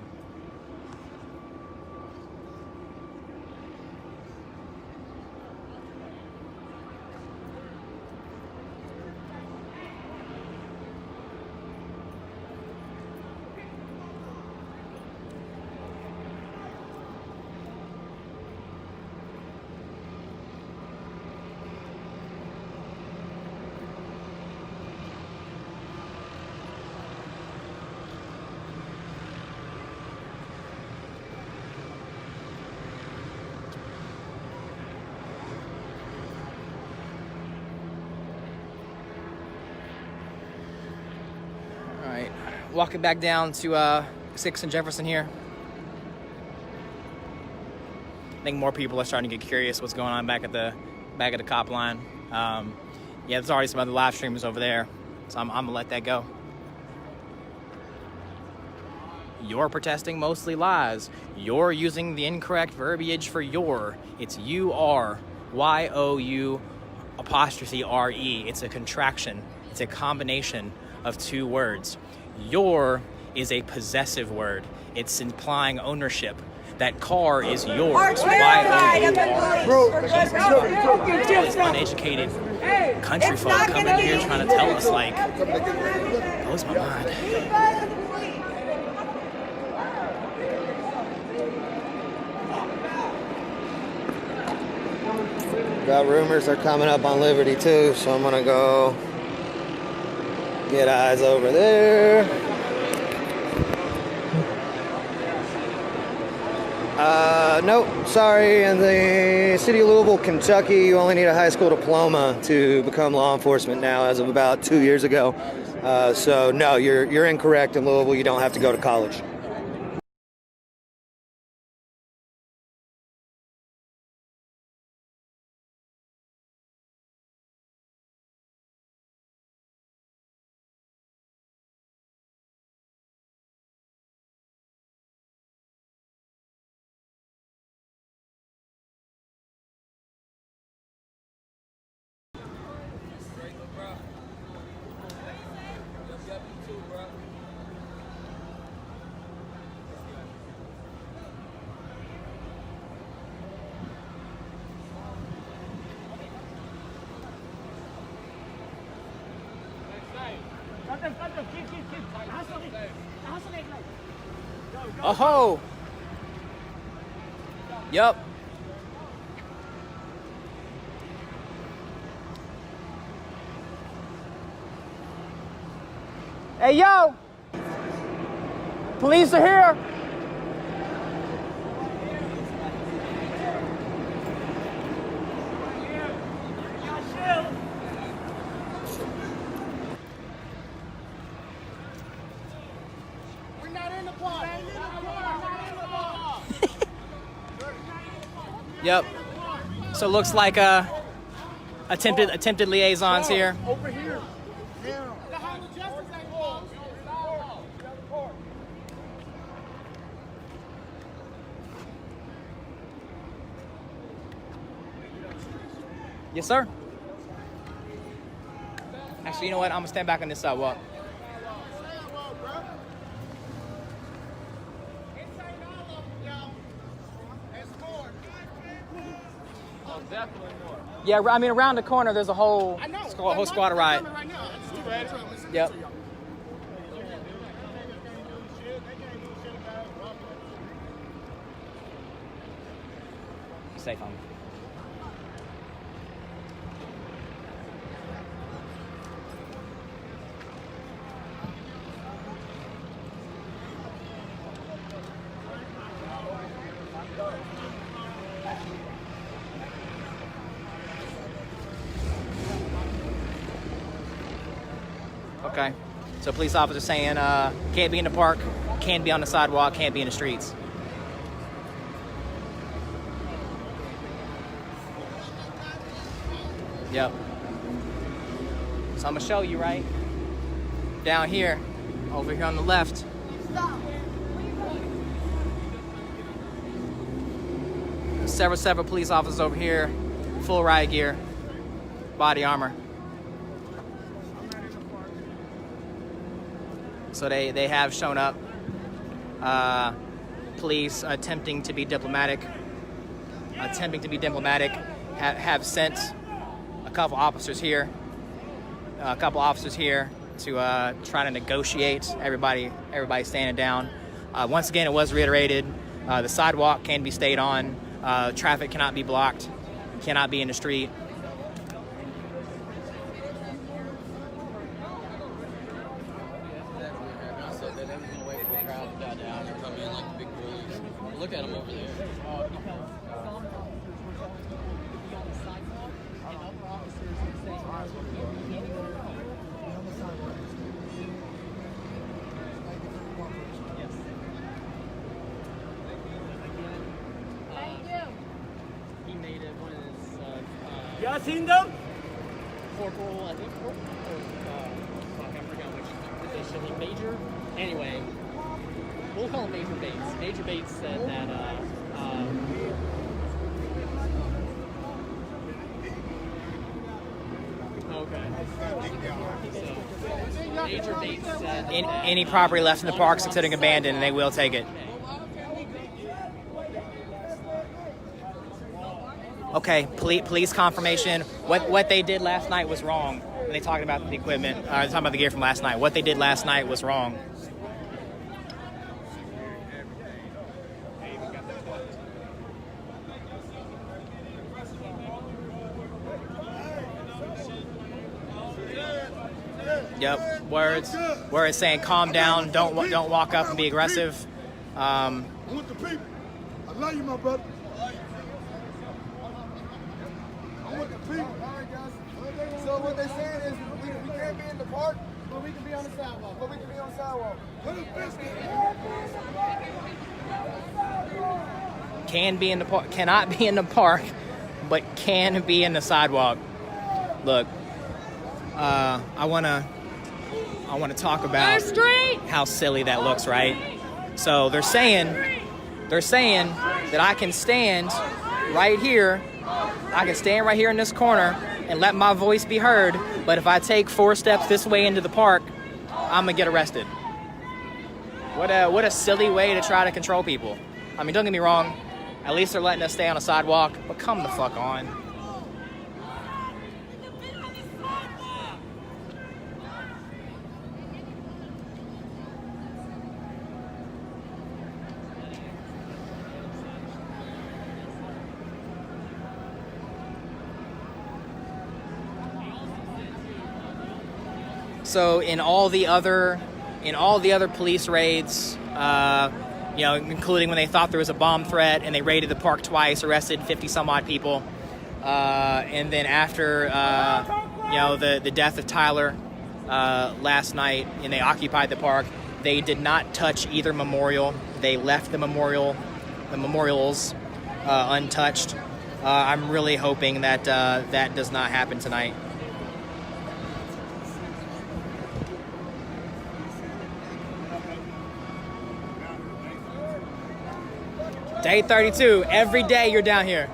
Walking back down to 6th and Jefferson here. I think more people are starting to get curious what's going on back at the cop line. Yeah, there's already some other live streamers over there, so I'm gonna let that go. You're protesting mostly lies. You're using the incorrect verbiage for your. It's you-are, Y-O-U apostrophe R-E. It's a contraction. It's a combination of two words. Your is a possessive word. It's implying ownership. That car is yours. This uneducated country folk coming here trying to tell us, blows my mind. Got rumors they're coming up on Liberty too, so I'm gonna go get eyes over there. Nope, sorry. In the city of Louisville, Kentucky, you only need a high school diploma to become law enforcement now as of about 2 years ago. So no, you're incorrect in Louisville. You don't have to go to college. Oh-ho! Yup. Hey, yo! Police are here! Yep. So it looks like attempted liaisons here. Over here. Now. Yes, sir. Actually, you know what? I'm gonna stand back on this sidewalk. Definitely more. Yeah, I mean, around the corner, there's a whole squad of riot. Yep. Safe on me. Okay. So police officer saying can't be in the park, can't be on the sidewalk, can't be in the streets. Yep. So I'm gonna show you right down here, over here on the left. Several police officers over here, full riot gear, body armor. So they have shown up. Police attempting to be diplomatic, have sent a couple officers here to try to negotiate. Everybody standing down. Once again, it was reiterated, the sidewalk can be stayed on, traffic cannot be blocked, cannot be in the street. Look at them over there. He made it one of his. Y'all seen them? Corporal, I think. I forgot which position. He Major. Anyway. We'll call him Major Bates. Major Bates said that so Major Bates said Any property left in the park is considered abandoned, and they will take it. Okay, police confirmation. What they did last night was wrong. When they talked about the equipment, talking about the gear from last night. What they did last night was wrong. Yep, words saying calm down, don't walk up and be aggressive. I want the people. I love you, my brother. I want the people. All right, guys. So what they're saying is we can't be in the park, but we can be on the sidewalk. Can be in the park, cannot be in the park, but can be in the sidewalk. Look, I wanna talk about how silly that looks, right? So they're saying that I can stand right here. I can stand right here in this corner and let my voice be heard. But if I take 4 steps this way into the park, I'm gonna get arrested. What a silly way to try to control people. I mean, don't get me wrong. At least they're letting us stay on a sidewalk. But come the fuck on. So in all the other police raids, including when they thought there was a bomb threat and they raided the park twice, arrested 50 some odd people, and then after the death of Tyler last night and they occupied the park, they did not touch either memorial. They left the memorials untouched. I'm really hoping that that does not happen tonight. Day 32. Every day you're down here.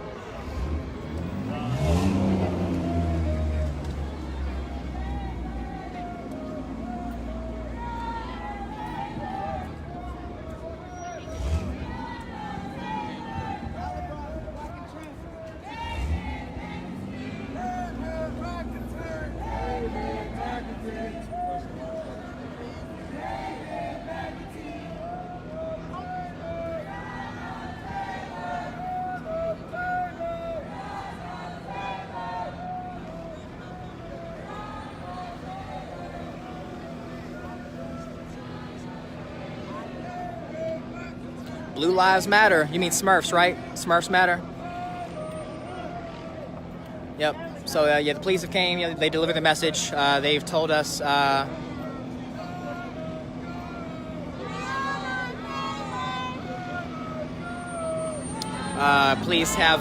Blue Lives Matter. You mean Smurfs, right? Smurfs Matter. Yep. So yeah, the police have came. They delivered the message. They've told us. Police have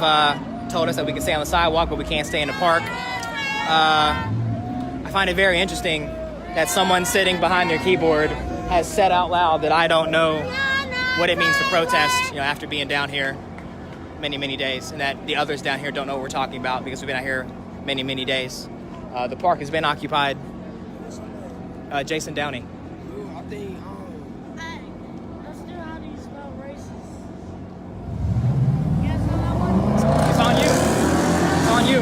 told us that we can stay on the sidewalk, but we can't stay in the park. I find it very interesting that someone sitting behind their keyboard has said out loud that I don't know what it means to protest, after being down here many, many days, and that the others down here don't know what we're talking about because we've been out here many, many days. The park has been occupied. Jason Downey. I think, hey, let's do how do you spell racist? Yes, It's on you. It's on you.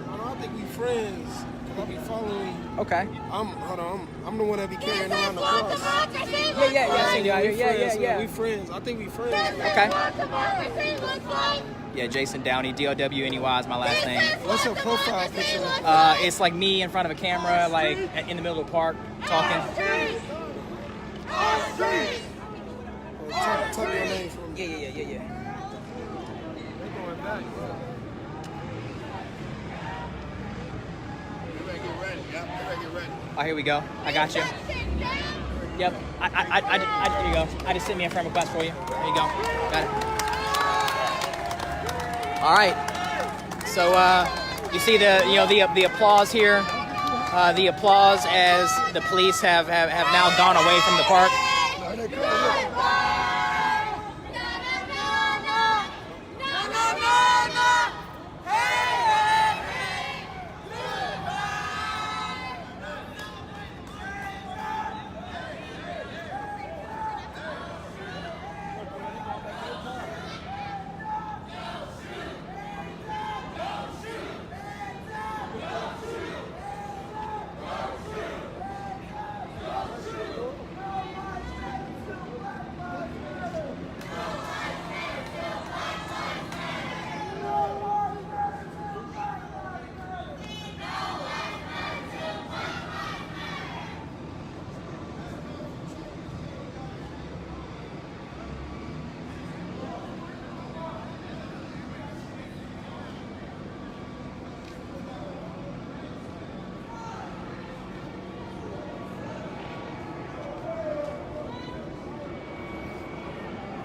I think we friends. I'll be following. Okay. I'm the one that be carrying around the cross. Yeah. We friends. I think we friends. Okay. Yeah, Jason Downey, DOWNEY is my last name. What's your profile picture? It's like me in front of a camera, like in the middle of the park, talking. Tell me your name for me. Yeah. They're going back. Oh, here we go. I got you. Yep. Here you go. I just sent me a friend request for you. There you go. Got it. All right. So you see the applause here. The applause as the police have now gone away from the park.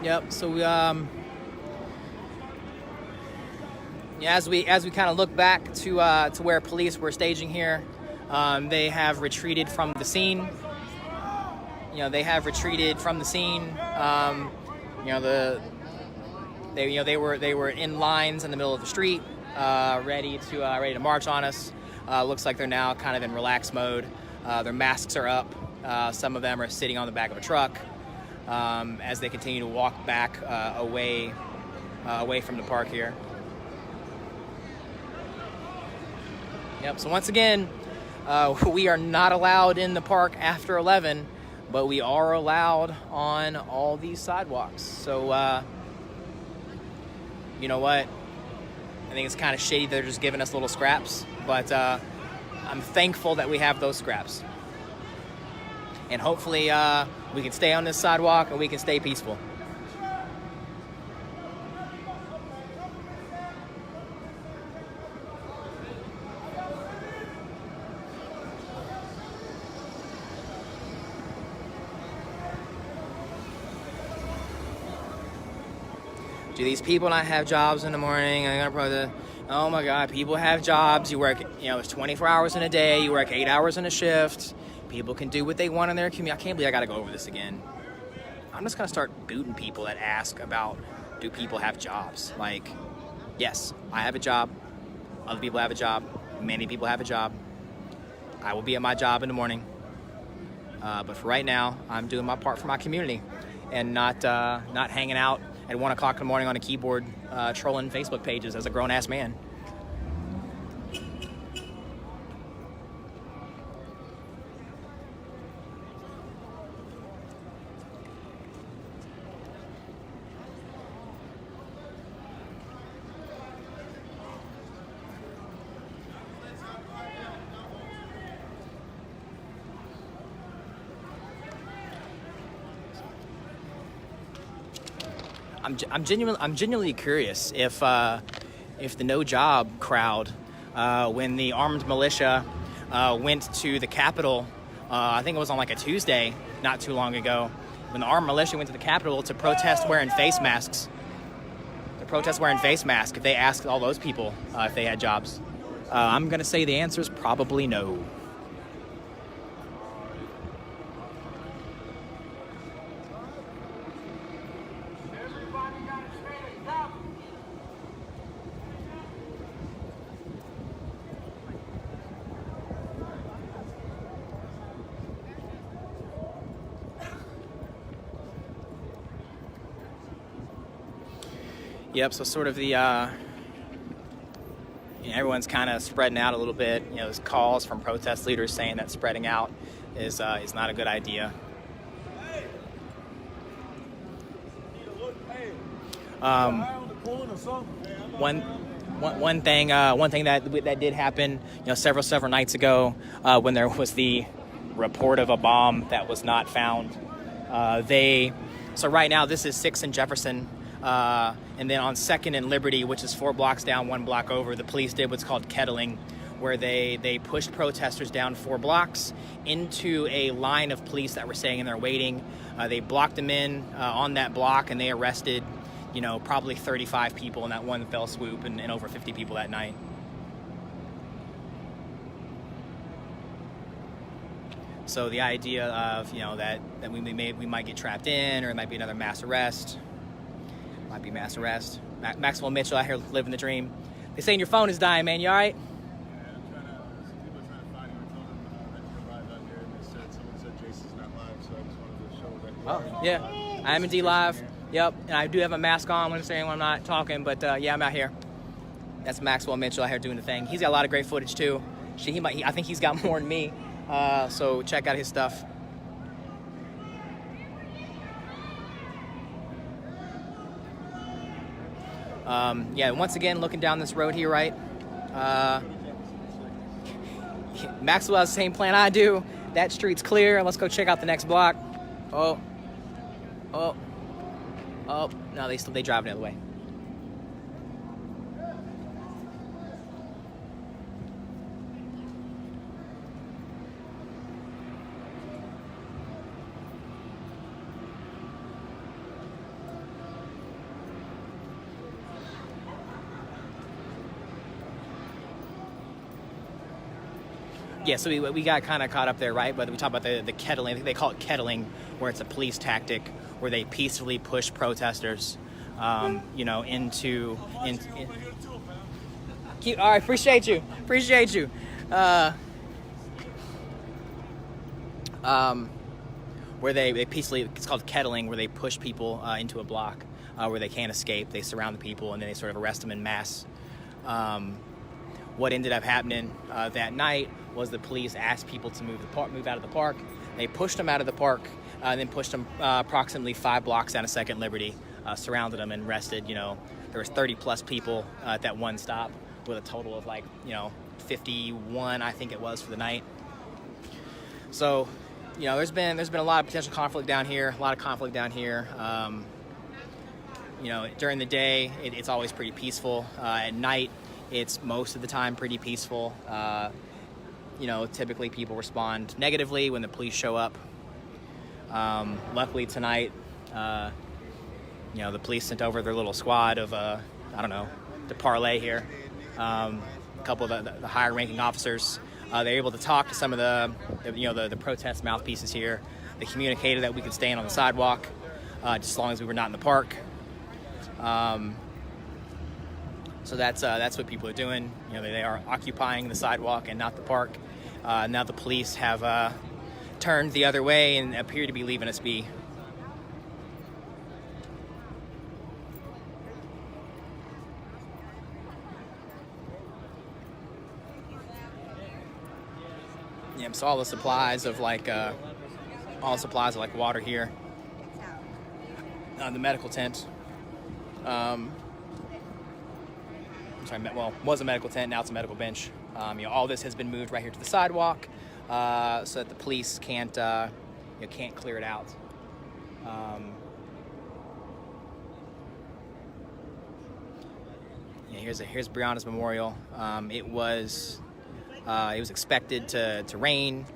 Yep. So we as we kind of look back to where police were staging here, they have retreated from the scene. They have retreated from the scene. They were in lines in the middle of the street, ready to march on us. Looks like they're now kind of in relaxed mode. Their masks are up. Some of them are sitting on the back of a truck. As they continue to walk back away from the park here. Yep. So once again, we are not allowed in the park after 11, but we are allowed on all these sidewalks. So you know what? I think it's kind of shady they're just giving us little scraps, but I'm thankful that we have those scraps. And hopefully we can stay on this sidewalk and we can stay peaceful. Do these people not have jobs in the morning? I'm gonna protest. Oh my God, people have jobs. You work, it's 24 hours in a day. You work 8 hours in a shift. People can do what they want in their community. I can't believe I gotta go over this again. I'm just gonna start booting people that ask about, do people have jobs? Like, yes, I have a job. Other people have a job. Many people have a job. I will be at my job in the morning. But for right now, I'm doing my part for my community and not hanging out at 1 o'clock in the morning on a keyboard trolling Facebook pages as a grown-ass man. I'm genuinely curious if the no job crowd, when the armed militia went to the Capitol, I think it was on like a Tuesday, not too long ago, when the armed militia went to the Capitol to protest wearing face masks. If they asked all those people if they had jobs, I'm gonna say the answer is probably no. Yep, so sort of the, everyone's kind of spreading out a little bit. There's calls from protest leaders saying that spreading out is not a good idea. One thing that did happen, several nights ago, when there was the report of a bomb that was not found. So right now this is 6th and Jefferson. And then on 2nd and Liberty, which is 4 blocks down, 1 block over, the police did what's called kettling, where they pushed protesters down 4 blocks into a line of police that were staying in there waiting. They blocked them in on that block, and they arrested, probably 35 people in that one fell swoop, and over 50 people that night. So the idea of, that we might get trapped in, or it might be another mass arrest. Might be mass arrest. Maxwell Mitchell out here living the dream. They saying your phone is dying, man. You all right? Yeah, people are trying to find you. I told them that you arrived out here, and someone said Jason's not live, so I just wanted to show that you are live. Yeah, I am indeed live. Yep, and I do have a mask on when I'm not talking, but yeah, I'm out here. That's Maxwell Mitchell out here doing the thing. He's got a lot of great footage too. I think he's got more than me. So check out his stuff. Yeah, once again, looking down this road here, right? Maxwell has the same plan I do. That street's clear. Let's go check out the next block. Oh, no, they drive the other way. Yeah, so we got kind of caught up there, right? But we talk about the kettling. I think they call it kettling, where it's a police tactic where they peacefully push protesters, into. All right, appreciate you. Where they peacefully, it's called kettling, where they push people into a block where they can't escape. They surround the people and then they sort of arrest them in mass. What ended up happening that night was the police asked people to move out of the park. They pushed them out of the park, and then pushed them approximately 5 blocks down to 2nd Liberty, surrounded them and arrested. There was 30 plus people at that one stop, with a total of 51, I think it was, for the night. So, there's been a lot of potential conflict down here. During the day, it's always pretty peaceful. At night, it's most of the time pretty peaceful. Typically people respond negatively when the police show up. Luckily tonight, the police sent over their little squad of, I don't know, to parley here. A couple of the higher-ranking officers. They're able to talk to some of the protest mouthpieces here. They communicated that we could stand on the sidewalk just as long as we were not in the park. So that's what people are doing. They are occupying the sidewalk and not the park. Now the police have turned the other way and appear to be leaving us be. Yeah, so all the supplies of like water here. The medical tent. I'm sorry, well, was a medical tent, now it's a medical bench. All this has been moved right here to the sidewalk, so that the police can't clear it out. Here's Breonna's memorial. It was expected to rain,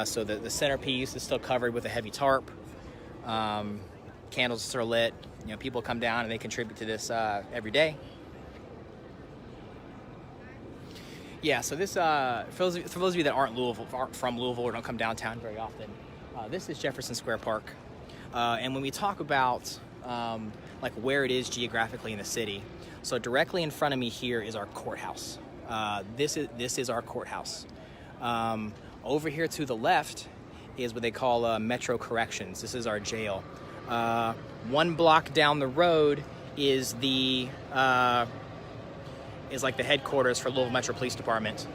so the centerpiece is still covered with a heavy tarp. Candles are lit. People come down and they contribute to this every day. Yeah, so this for those of you that aren't from Louisville or don't come downtown very often, this is Jefferson Square Park, and when we talk about like where it is geographically in the city, so directly in front of me here is our courthouse. This is our courthouse. Over here to the left is what they call Metro Corrections. This is our jail. 1 block down the road is like the headquarters for Louisville Metro Police Department.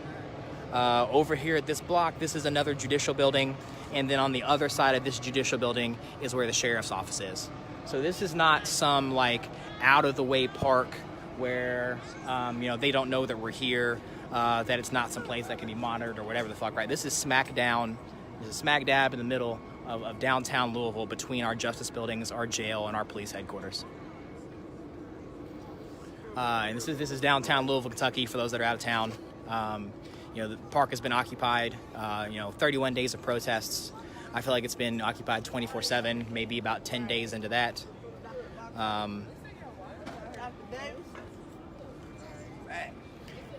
Over here at this block, this is another judicial building, and then on the other side of this judicial building is where the sheriff's office is. So this is not some like out of the way park where they don't know that we're here, that it's not some place that can be monitored or whatever the fuck, right? This is smack dab in the middle of downtown Louisville, between our justice buildings, our jail, and our police headquarters. And this is downtown Louisville, Kentucky, for those that are out of town. The park has been occupied, 31 days of protests. I feel like it's been occupied 24/7, maybe about 10 days into that.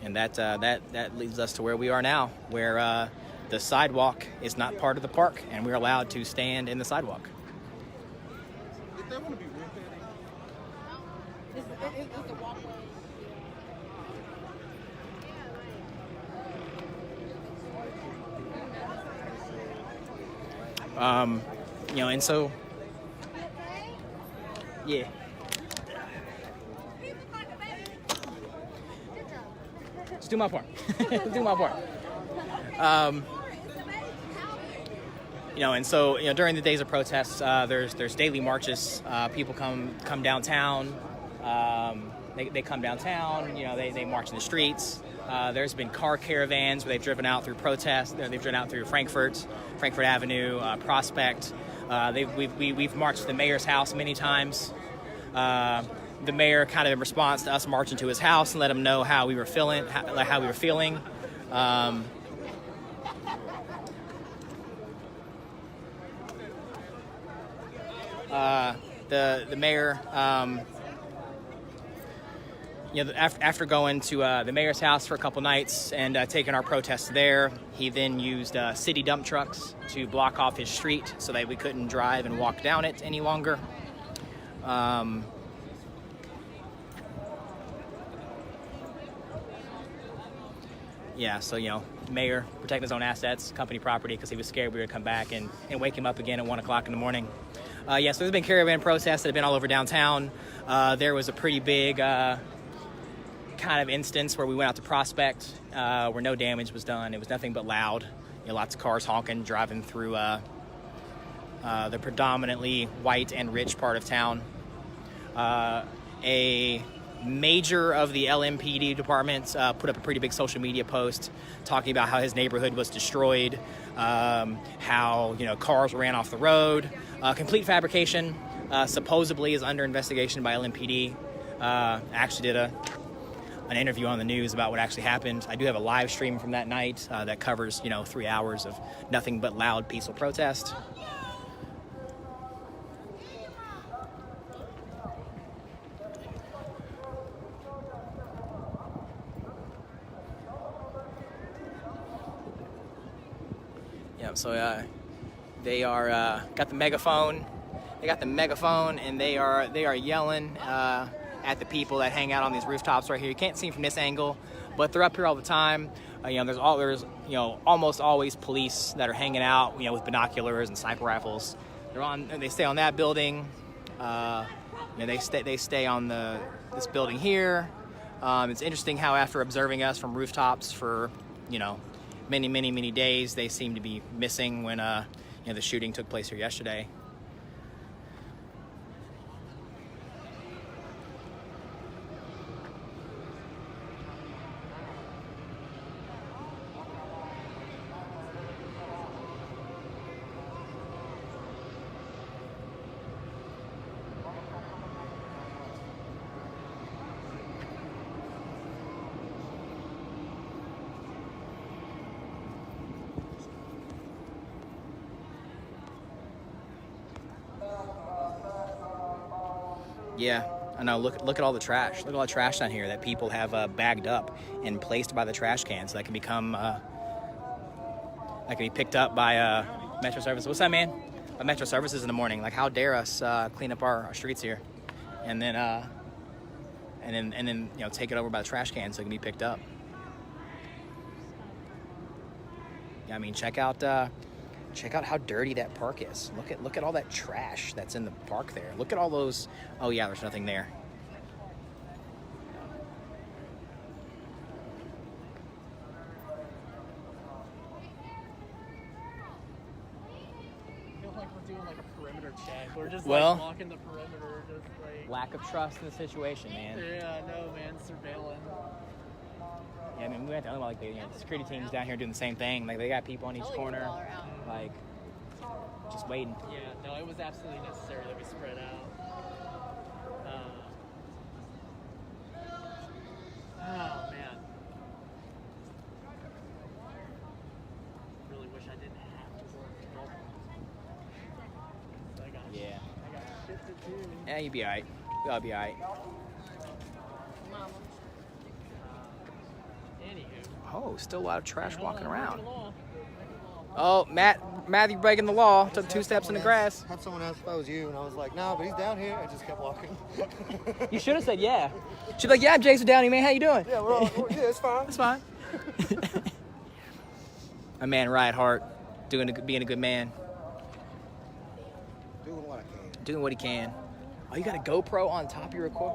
And that leads us to where we are now, where the sidewalk is not part of the park, and we're allowed to stand in the sidewalk. And so, yeah. Just do my part. Do my part. And so, during the days of protests, there's daily marches. People come downtown. They come downtown. They march in the streets. There's been car caravans where they've driven out through protests. They've driven out through Frankfurt Avenue, Prospect. We've marched to the mayor's house many times. The mayor, kind of in response to us marching to his house, and let him know how we were feeling. The mayor, after going to the mayor's house for a couple nights and taking our protests there, he then used city dump trucks to block off his street so that we couldn't drive and walk down it any longer. Mayor protecting his own assets, company property, because he was scared we would come back and wake him up again at 1 o'clock in the morning. So there's been caravan protests that have been all over downtown. There was a pretty big kind of instance where we went out to Prospect, where no damage was done. It was nothing but loud. Lots of cars honking, driving through the predominantly white and rich part of town. A major of the LMPD departments put up a pretty big social media post talking about how his neighborhood was destroyed, how cars ran off the road. Complete fabrication. Supposedly is under investigation by LMPD. Actually did an interview on the news about what actually happened. I do have a live stream from that night that covers 3 hours of nothing but loud, peaceful protest. So they are got the megaphone. They got the megaphone, and they are yelling at the people that hang out on these rooftops right here. You can't see them from this angle, but they're up here all the time. There's almost always police that are hanging out, with binoculars and sniper rifles. They stay on that building. They stay on this building here. It's interesting how after observing us from rooftops for many days, they seem to be missing when the shooting took place here yesterday. Yeah, I know. Look at all the trash. Look at all the trash down here that people have bagged up and placed by the trash cans. So that can become that can be picked up by Metro Services. What's that, man? By Metro Services in the morning. Like, how dare us clean up our streets here, and then take it over by the trash can so it can be picked up. Yeah, I mean, check out how dirty that park is. Look at all that trash that's in the park there. Look at all those. Oh yeah, there's nothing there. I feel like we're doing like a perimeter check. We're just walking the perimeter, just like lack of trust in the situation, man. Yeah, I know, man. Surveillance. Yeah, I mean, we have to know, like, the security teams down here doing the same thing. Like, they got people on each corner, like, just waiting. Yeah, no, it was absolutely necessary that we spread out. Oh, man. Really wish I didn't have to work. I got shit to do. Yeah, you'll be alright. You'll be alright. Oh, still a lot of trash walking around. Oh, Matthew breaking the law. Took 2 steps in the grass. Had someone ask if I was you, and I was like, no, but he's down here. I just kept walking. You should have said yeah. She'd be like, yeah, I'm Jason Downey, man. How you doing? Yeah, yeah, it's fine. It's fine. My man, Riot Hart, being a good man. Doing what I can. Doing what he can. Oh, you got a GoPro on top of your record?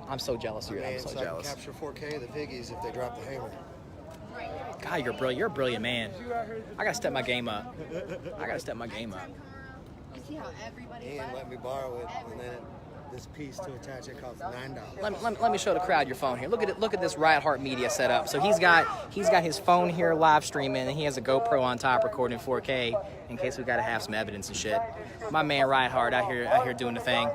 I'm so jealous of you. I'm so jealous. I can capture 4K of the piggies if they drop the hammer. God, you're brilliant. You're a brilliant man. I gotta step my game up. You see how everybody Ian let me borrow it, and then this piece to attach it costs $9. Let me show the crowd your phone here. Look at this Riot Heart Media setup. So he's got his phone here live streaming, and he has a GoPro on top recording 4K in case we gotta have some evidence and shit. My man Riot Heart out here doing the thing.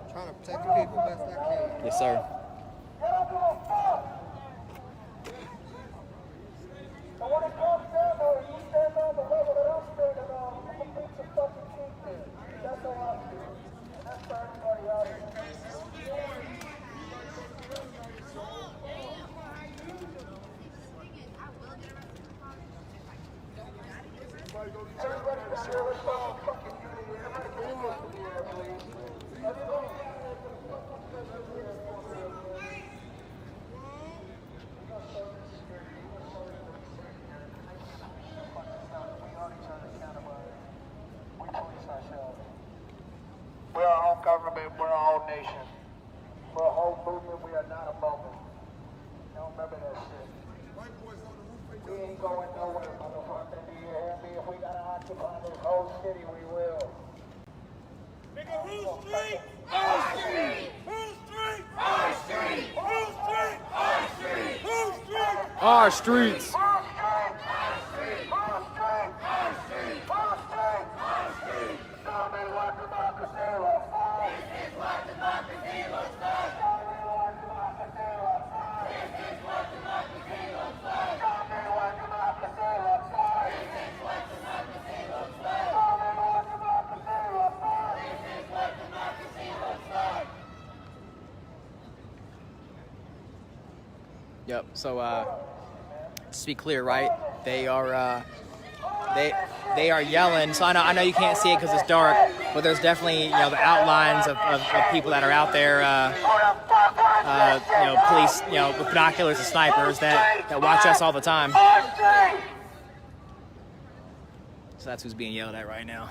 Trying to protect the people best I can. Yes, sir. We're our own government, we're our own nation. We're a whole movement, we are not a moment. Don't remember that shit. We ain't going nowhere, motherfucker. Do you hear me? If we gotta occupy this whole city, we will. Nigga, whose street? Our street! Whose street? Our street! Whose street? Our street! Whose street? Our streets! Yep. So, just to be clear, right? They are they are yelling. So I know you can't see it because it's dark, but there's definitely the outlines of people that are out there. Police with binoculars and snipers that watch us all the time. So that's who's being yelled at right now.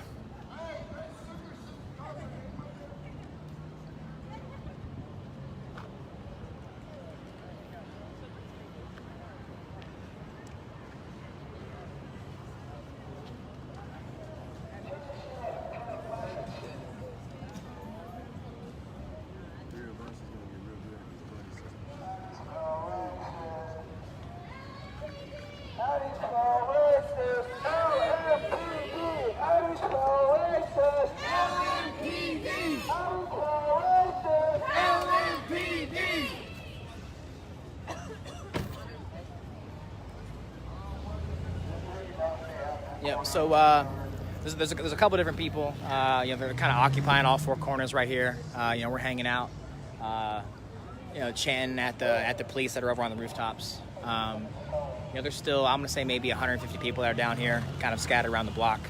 Yep. So there's a couple different people. They're kind of occupying all four corners right here. We're hanging out. Chanting at the police that are over on the rooftops. There's still, I'm gonna say maybe 150 people that are down here, kind of scattered around the block,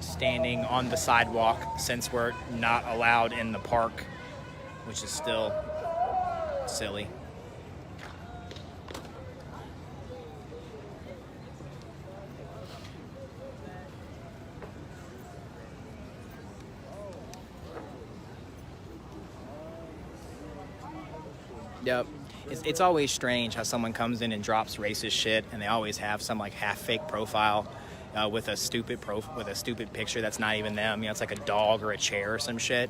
standing on the sidewalk since we're not allowed in the park, which is still silly. Yep. It's always strange how someone comes in and drops racist shit, and they always have some like half fake profile with a stupid picture that's not even them. It's like a dog or a chair or some shit.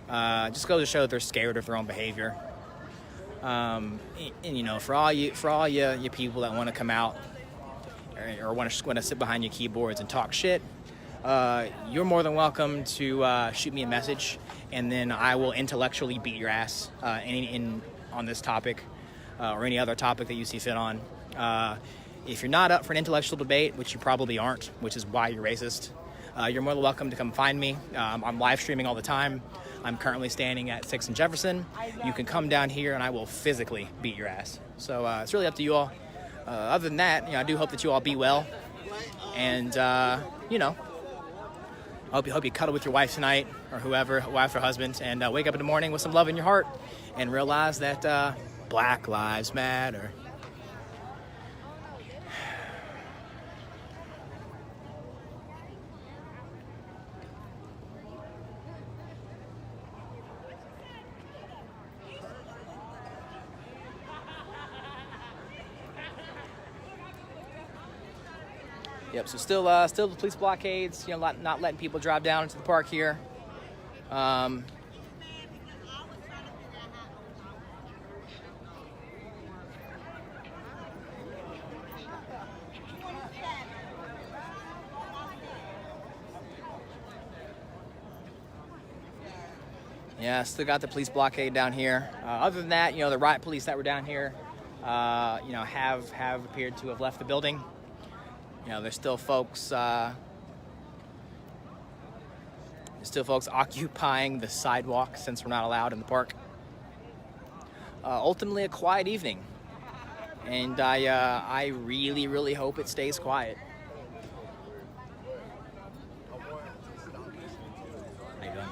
Just goes to show that they're scared of their own behavior. And for all you people that want to come out or want to sit behind your keyboards and talk shit, you're more than welcome to shoot me a message, and then I will intellectually beat your ass on this topic or any other topic that you see fit on. If you're not up for an intellectual debate, which you probably aren't, which is why you're racist, you're more than welcome to come find me. I'm live streaming all the time. I'm currently standing at 6th and Jefferson. You can come down here and I will physically beat your ass. So it's really up to you all. Other than that, I do hope that you all be well. And, I hope you cuddle with your wife tonight, or whoever, wife or husband, and wake up in the morning with some love in your heart and realize that Black Lives Matter. Yep. So still the police blockades. Not letting people drive down into the park here. Yeah, still got the police blockade down here. Other than that, the riot police that were down here, have appeared to have left the building. There's still folks occupying the sidewalk since we're not allowed in the park. Ultimately, a quiet evening, and I really, really hope it stays quiet. How you doing?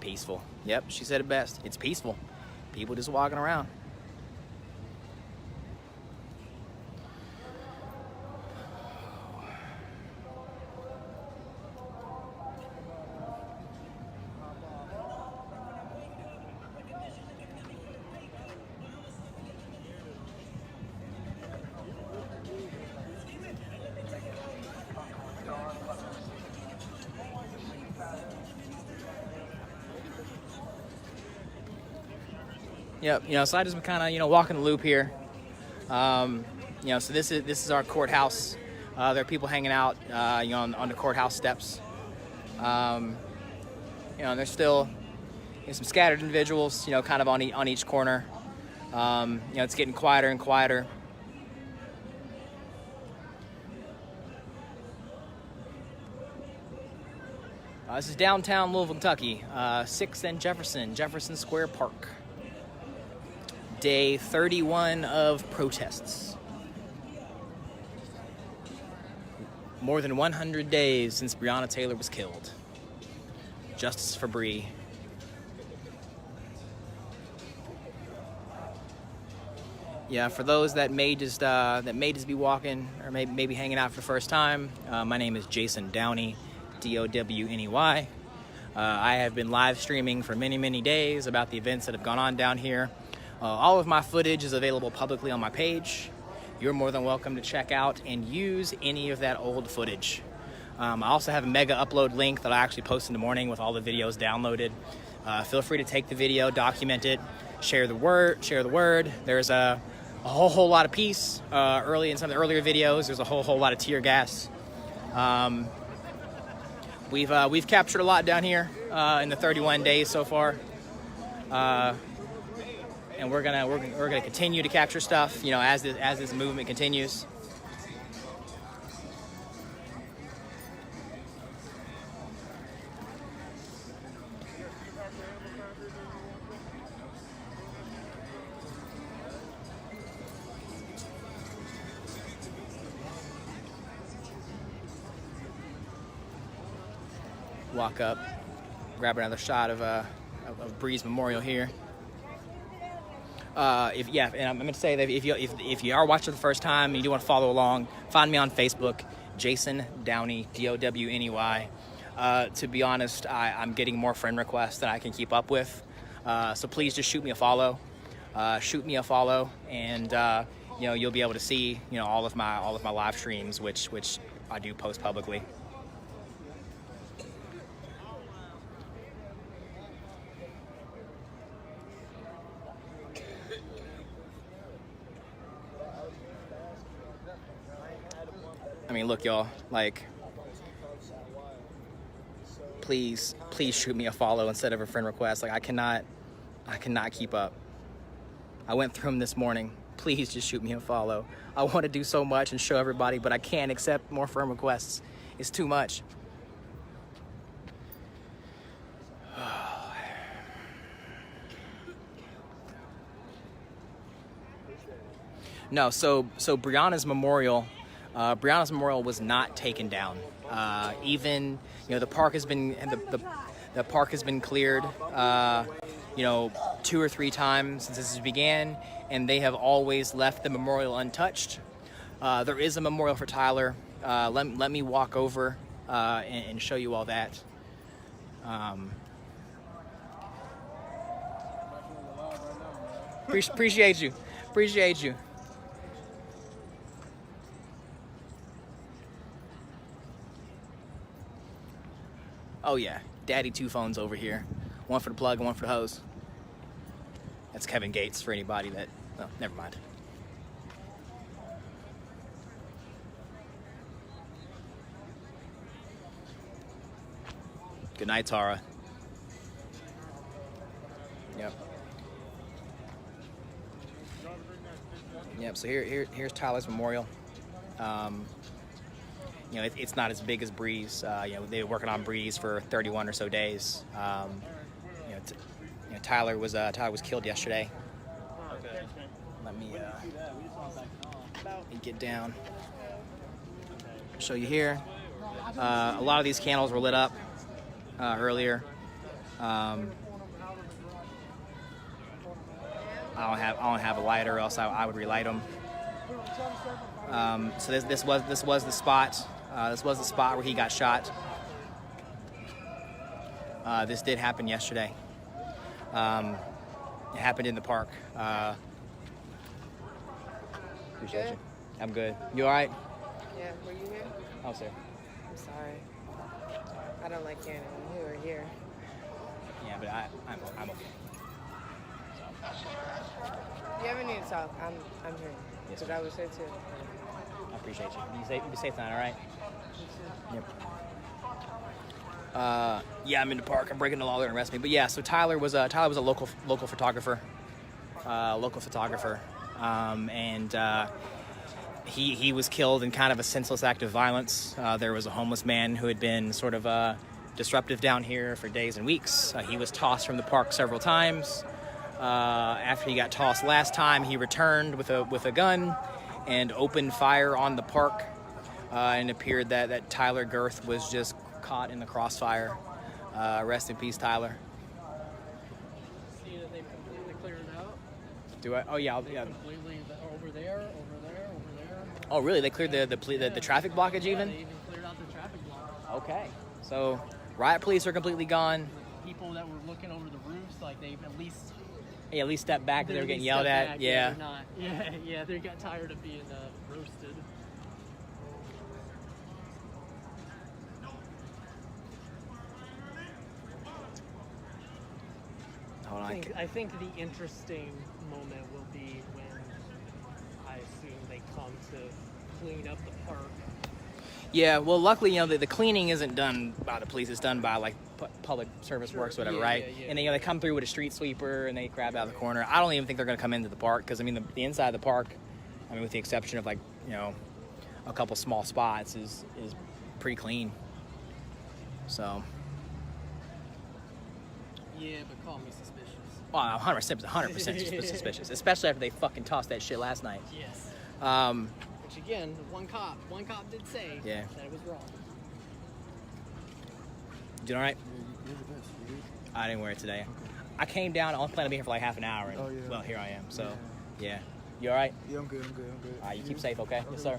Peaceful. Yep, she said it best. It's peaceful. People just walking around. Yep, so I just been kind of, walking the loop here. So this is our courthouse. There are people hanging out, on the courthouse steps. There's still some scattered individuals, kind of on each corner. It's getting quieter and quieter. This is downtown Louisville, Kentucky, 6th and Jefferson Square Park. Day 31 of protests. More than 100 days since Breonna Taylor was killed. Justice for Bree. Yeah, for those that may just be walking or maybe hanging out for the first time, my name is Jason Downey, D-O-W-N-E-Y. I have been live streaming for many, many days about the events that have gone on down here. All of my footage is available publicly on my page. You're more than welcome to check out and use any of that old footage. I also have a mega upload link that I actually post in the morning with all the videos downloaded. Feel free to take the video, document it, share the word. There's a whole lot of peace early in some of the earlier videos. There's a whole lot of tear gas. We've captured a lot down here in the 31 days so far. And we're gonna continue to capture stuff, as this movement continues. Walk up, grab another shot of Bree's Memorial here. And I'm going to say that if you are watching the first time and you do want to follow along, find me on Facebook, Jason Downey, D-O-W-N-E-Y. To be honest, I'm getting more friend requests than I can keep up with. So please just shoot me a follow. And you'll be able to see all of my live streams, which I do post publicly. I mean, look, y'all, please shoot me a follow instead of a friend request. I cannot keep up. I went through them this morning. Please just shoot me a follow. I want to do so much and show everybody, but I can't accept more friend requests. It's too much. No, so Breonna's memorial was not taken down. Even the park has been the park has been cleared 2 or 3 times since this began, and they have always left the memorial untouched. There is a memorial for Tyler. Let me walk over and show you all that. Appreciate you. Oh yeah, daddy 2 phones over here. One for the plug and one for the hose. That's Kevin Gates for anybody that, never mind. Good night, Tara. Yep, so here's Tyler's memorial. It's not as big as Bree's. They were working on Bree's for 31 or so days. Tyler was killed yesterday. Let me get down. Show you here. A lot of these candles were lit up earlier. I don't have a lighter, or else I would relight them. So this was the spot. This was the spot where he got shot. This did happen yesterday. It happened in the park. Appreciate you. I'm good. You all right? Yeah, were you here? Oh, sir. I'm sorry. I don't like hearing it when you were here. Yeah, but I'm okay. If you ever need to talk, I'm here. Yes, because I was here too. I appreciate you. You be safe tonight, all right? Yep. Yeah, I'm in the park. I'm breaking the law. They're gonna arrest me. But yeah, so Tyler was a local photographer. He was killed in kind of a senseless act of violence. There was a homeless man who had been sort of disruptive down here for days and weeks. He was tossed from the park several times. After he got tossed last time, he returned with a gun and opened fire on the park. And it appeared that Tyler Girth was just caught in the crossfire. Rest in peace, Tyler. See that they've completely cleared it out? Do I? Oh yeah, yeah. Completely over there. Oh really? They cleared the traffic blockage even? Yeah, they even cleared out the traffic block. Okay. So riot police are completely gone. People that were looking over the roofs, like they've at least stepped back. They were getting yelled at. Yeah. Yeah, they got tired of being roasted. Hold on. I think the interesting moment will be when I assume they come to clean up the park. Yeah, well, luckily, the cleaning isn't done by the police. It's done by, like, public service works, whatever, right? Yeah. And then, they come through with a street sweeper, and they grab out of the corner. I don't even think they're going to come into the park, because, I mean, the inside of the park, I mean, with the exception of, like, a couple small spots, is pretty clean. So. Yeah, but call me suspicious. Well, 100% suspicious, especially after they fucking tossed that shit last night. Yes. Which again, one cop did say that it was wrong. You doing all right? I didn't wear it today. I came down. I only planned to be here for like half an hour, and well, here I am. So, yeah. You all right? Yeah, I'm good. All right, you keep safe, okay? Yes, sir.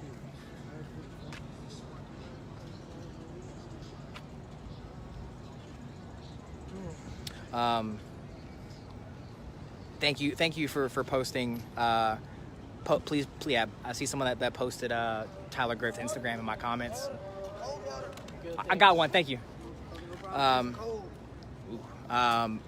Thank you for posting. Please, yeah, I see someone that posted Tyler Girth's Instagram in my comments. I got one. Thank you.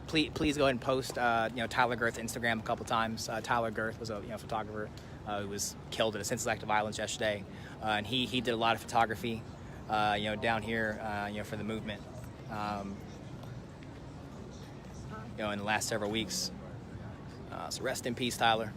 Please go ahead and post Tyler Girth's Instagram a couple times. Tyler Girth was a photographer who was killed in a senseless act of violence yesterday, and he did a lot of photography down here for the movement in the last several weeks. So rest in peace, Tyler.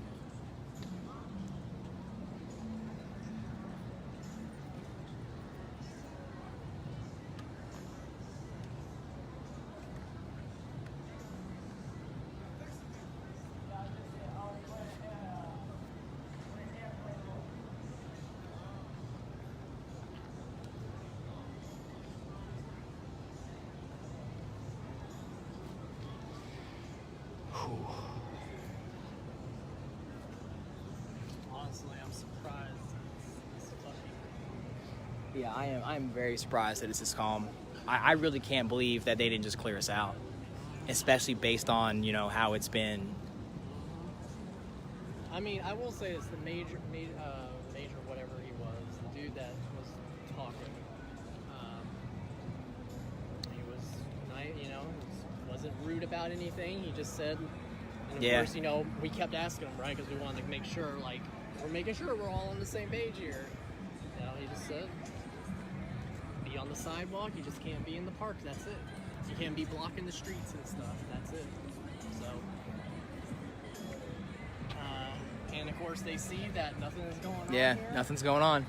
Honestly, I'm surprised it's fucking... Yeah, I am very surprised that it's this calm. I really can't believe that they didn't just clear us out, especially based on how it's been. I mean, I will say it's the major whatever he was, the dude that was talking. He was nice, wasn't rude about anything. He just said, and of course, we kept asking him, right, because we wanted to make sure, like, we're making sure we're all on the same page here. He just said, be on the sidewalk. You just can't be in the park. That's it. You can't be blocking the streets and stuff. That's it. So. And of course, they see that nothing is going on. Yeah, here. Nothing's going on.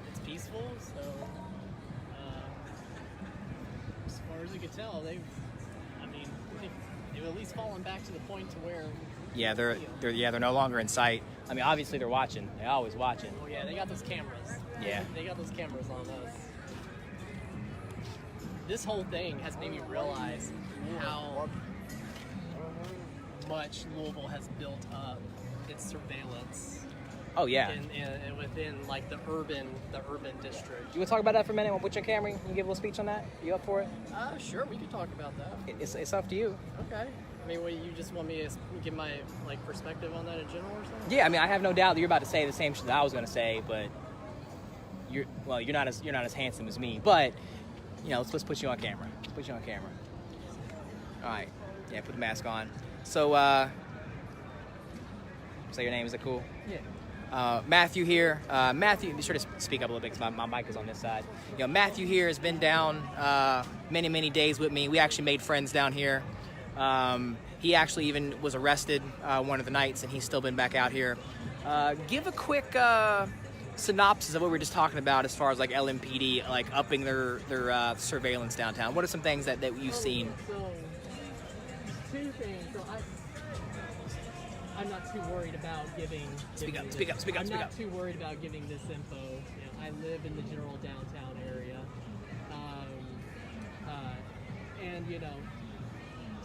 It's peaceful, so as far as you can tell, they've at least fallen back to the point to where. Yeah, they're no longer in sight. I mean, obviously they're watching. They're always watching. Oh yeah, they got those cameras. Yeah. They got those cameras on us. This whole thing has made me realize how much Louisville has built up its surveillance. Oh yeah. Within like the urban district. You want to talk about that for a minute? With your camera, you can give a little speech on that. You up for it? Sure, we can talk about that. It's up to you. Okay. I mean, you just want me to give my perspective on that in general or something? Yeah, I mean, I have no doubt that you're about to say the same shit that I was going to say, but you're not as handsome as me. But let's put you on camera. All right. Yeah, put the mask on. So, say your name. Is that cool? Yeah. Matthew here. Matthew, be sure to speak up a little bit because my mic is on this side. Matthew here has been down many days with me. We actually made friends down here. He actually even was arrested one of the nights, and he's still been back out here. Give a quick synopsis of what we were just talking about as far as like LMPD, like upping their surveillance downtown. What are some things that you've seen? So, two things. So I'm not too worried about giving. Speak up. I'm not too worried about giving this info. I live in the general downtown area, and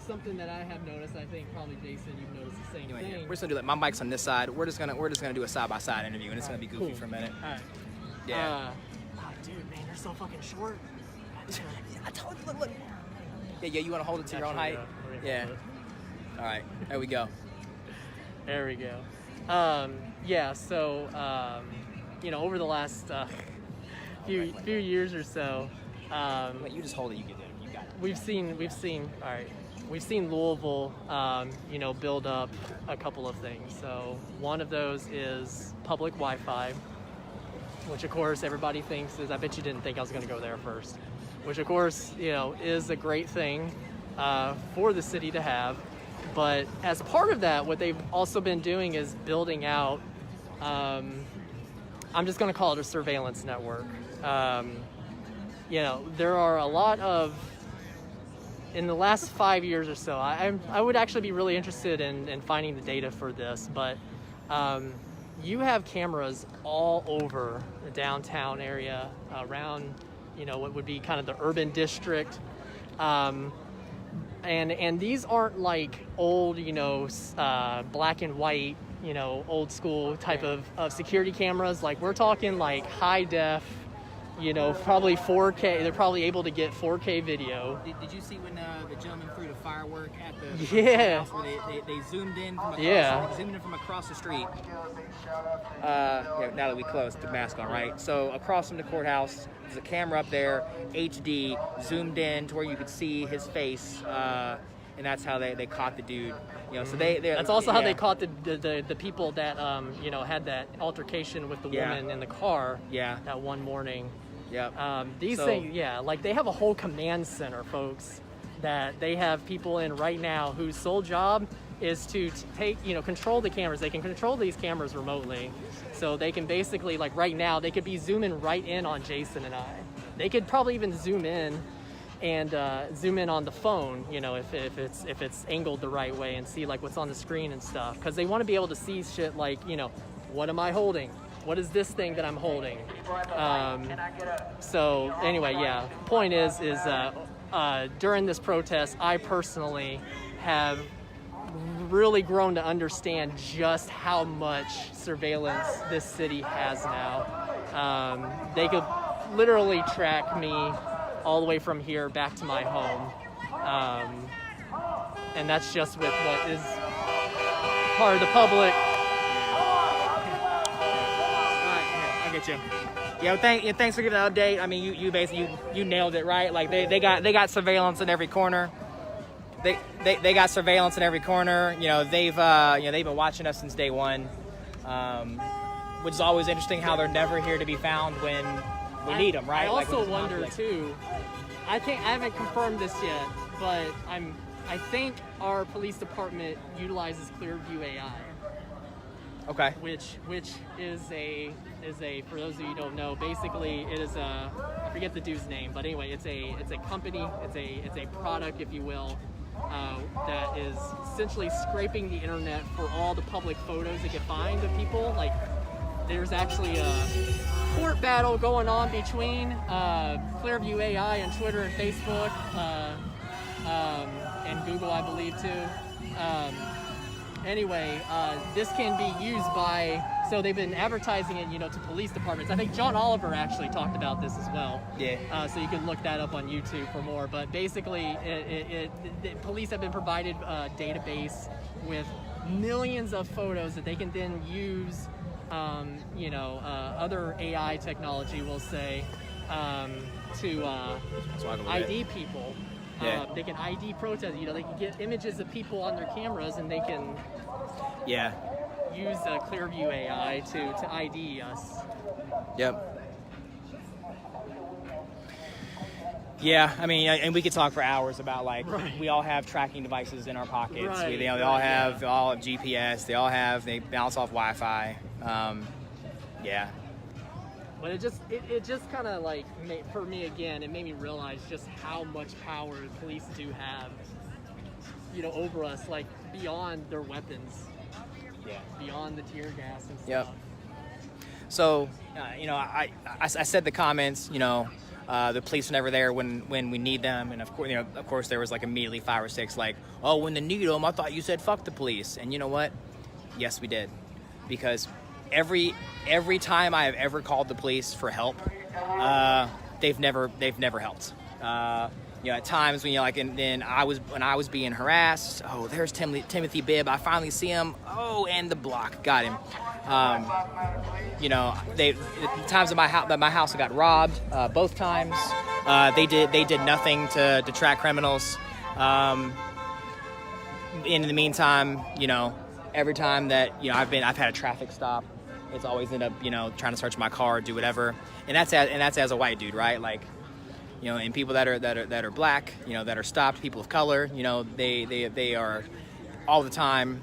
something that I have noticed. I think probably Jason, you've noticed the same thing. We're just gonna do that. My mic's on this side. We're just gonna do a side by side interview, and it's gonna be goofy for a minute. All right. Yeah. Dude, man, you're so fucking short. I told you. Look. Yeah. You want to hold it to your own height? Yeah. All right. There we go. There we go. So, over the last few years or so, Wait, you just hold it. You got it. We've seen Louisville, build up a couple of things. So one of those is public Wi-Fi, which of course everybody thinks is. I bet you didn't think I was going to go there first. Which of course, is a great thing for the city to have. But as part of that, what they've also been doing is building out, I'm just going to call it a surveillance network. There are a lot of, in the last 5 years or so, I would actually be really interested in finding the data for this, but you have cameras all over the downtown area around, what would be kind of the urban district. And these aren't like old, black and white, old school type of security cameras. Like we're talking like high def, probably 4K. They're probably able to get 4K video. Did you see when the gentleman threw the firework at the house where they zoomed in from across the street? Now that we closed the mask on, right? So across from the courthouse, there's a camera up there, HD, zoomed in to where you could see his face, and that's how they caught the dude. So that's also how they caught the people that had that altercation with the woman in the car. Yeah. That one morning. Yep. These things, like they have a whole command center, folks, that they have people in right now whose sole job is to take, control the cameras. They can control these cameras remotely. So they can basically, like right now, they could be zooming right in on Jason and I. They could probably even zoom in and zoom in on the phone, if it's angled the right way and see like what's on the screen and stuff. Because they want to be able to see shit like, what am I holding? What is this thing that I'm holding? So anyway, point is during this protest, I personally have really grown to understand just how much surveillance this city has now. They could literally track me all the way from here back to my home. And that's just with what is part of the public. I get you. Thanks for giving the update. I mean, you basically you nailed it, right? Like they got surveillance in every corner. They got surveillance in every corner. They've been watching us since day one, which is always interesting how they're never here to be found when we need them, right? I also wonder too. I haven't confirmed this yet, but I think our police department utilizes Clearview AI. Okay. Which is a for those of you who don't know, basically it is I forget the dude's name, but anyway, it's a company, it's a product, if you will, that is essentially scraping the internet for all the public photos it can find of people. Like there's actually a court battle going on between Clearview AI and Twitter and Facebook and Google, I believe too. Anyway, this can be used by, so they've been advertising it, to police departments. I think John Oliver actually talked about this as well. Yeah. So you can look that up on YouTube for more. But basically, the police have been provided a database with millions of photos that they can then use, other AI technology, we'll say, to ID people. Yeah. They can ID protest. They can get images of people on their cameras, and they can. Yeah. use Clearview AI to ID us. Yep. Yeah, I mean, and we could talk for hours about like we all have tracking devices in our pockets. Right, They all have GPS. They bounce off Wi-Fi. Yeah. But it just kind of like for me again, it made me realize just how much power the police do have, over us, like beyond their weapons. Yeah. Beyond the tear gas and stuff. Yep. So, I said the comments, the police are never there when we need them, and of course there was like immediately 5 or 6 like, oh, when they need them, I thought you said fuck the police. And you know what? Yes, we did, because every time I have ever called the police for help, they've never helped. At times when when I was being harassed, oh, there's Timothy Bibb, I finally see him. Oh, and the block got him. The times that my house got robbed, both times, they did nothing to track criminals. In the meantime, every time that I've had a traffic stop, it's always ended up trying to search my car, do whatever, and that's as a white dude, right? Like, and people that are black, that are stopped, people of color, they are all the time.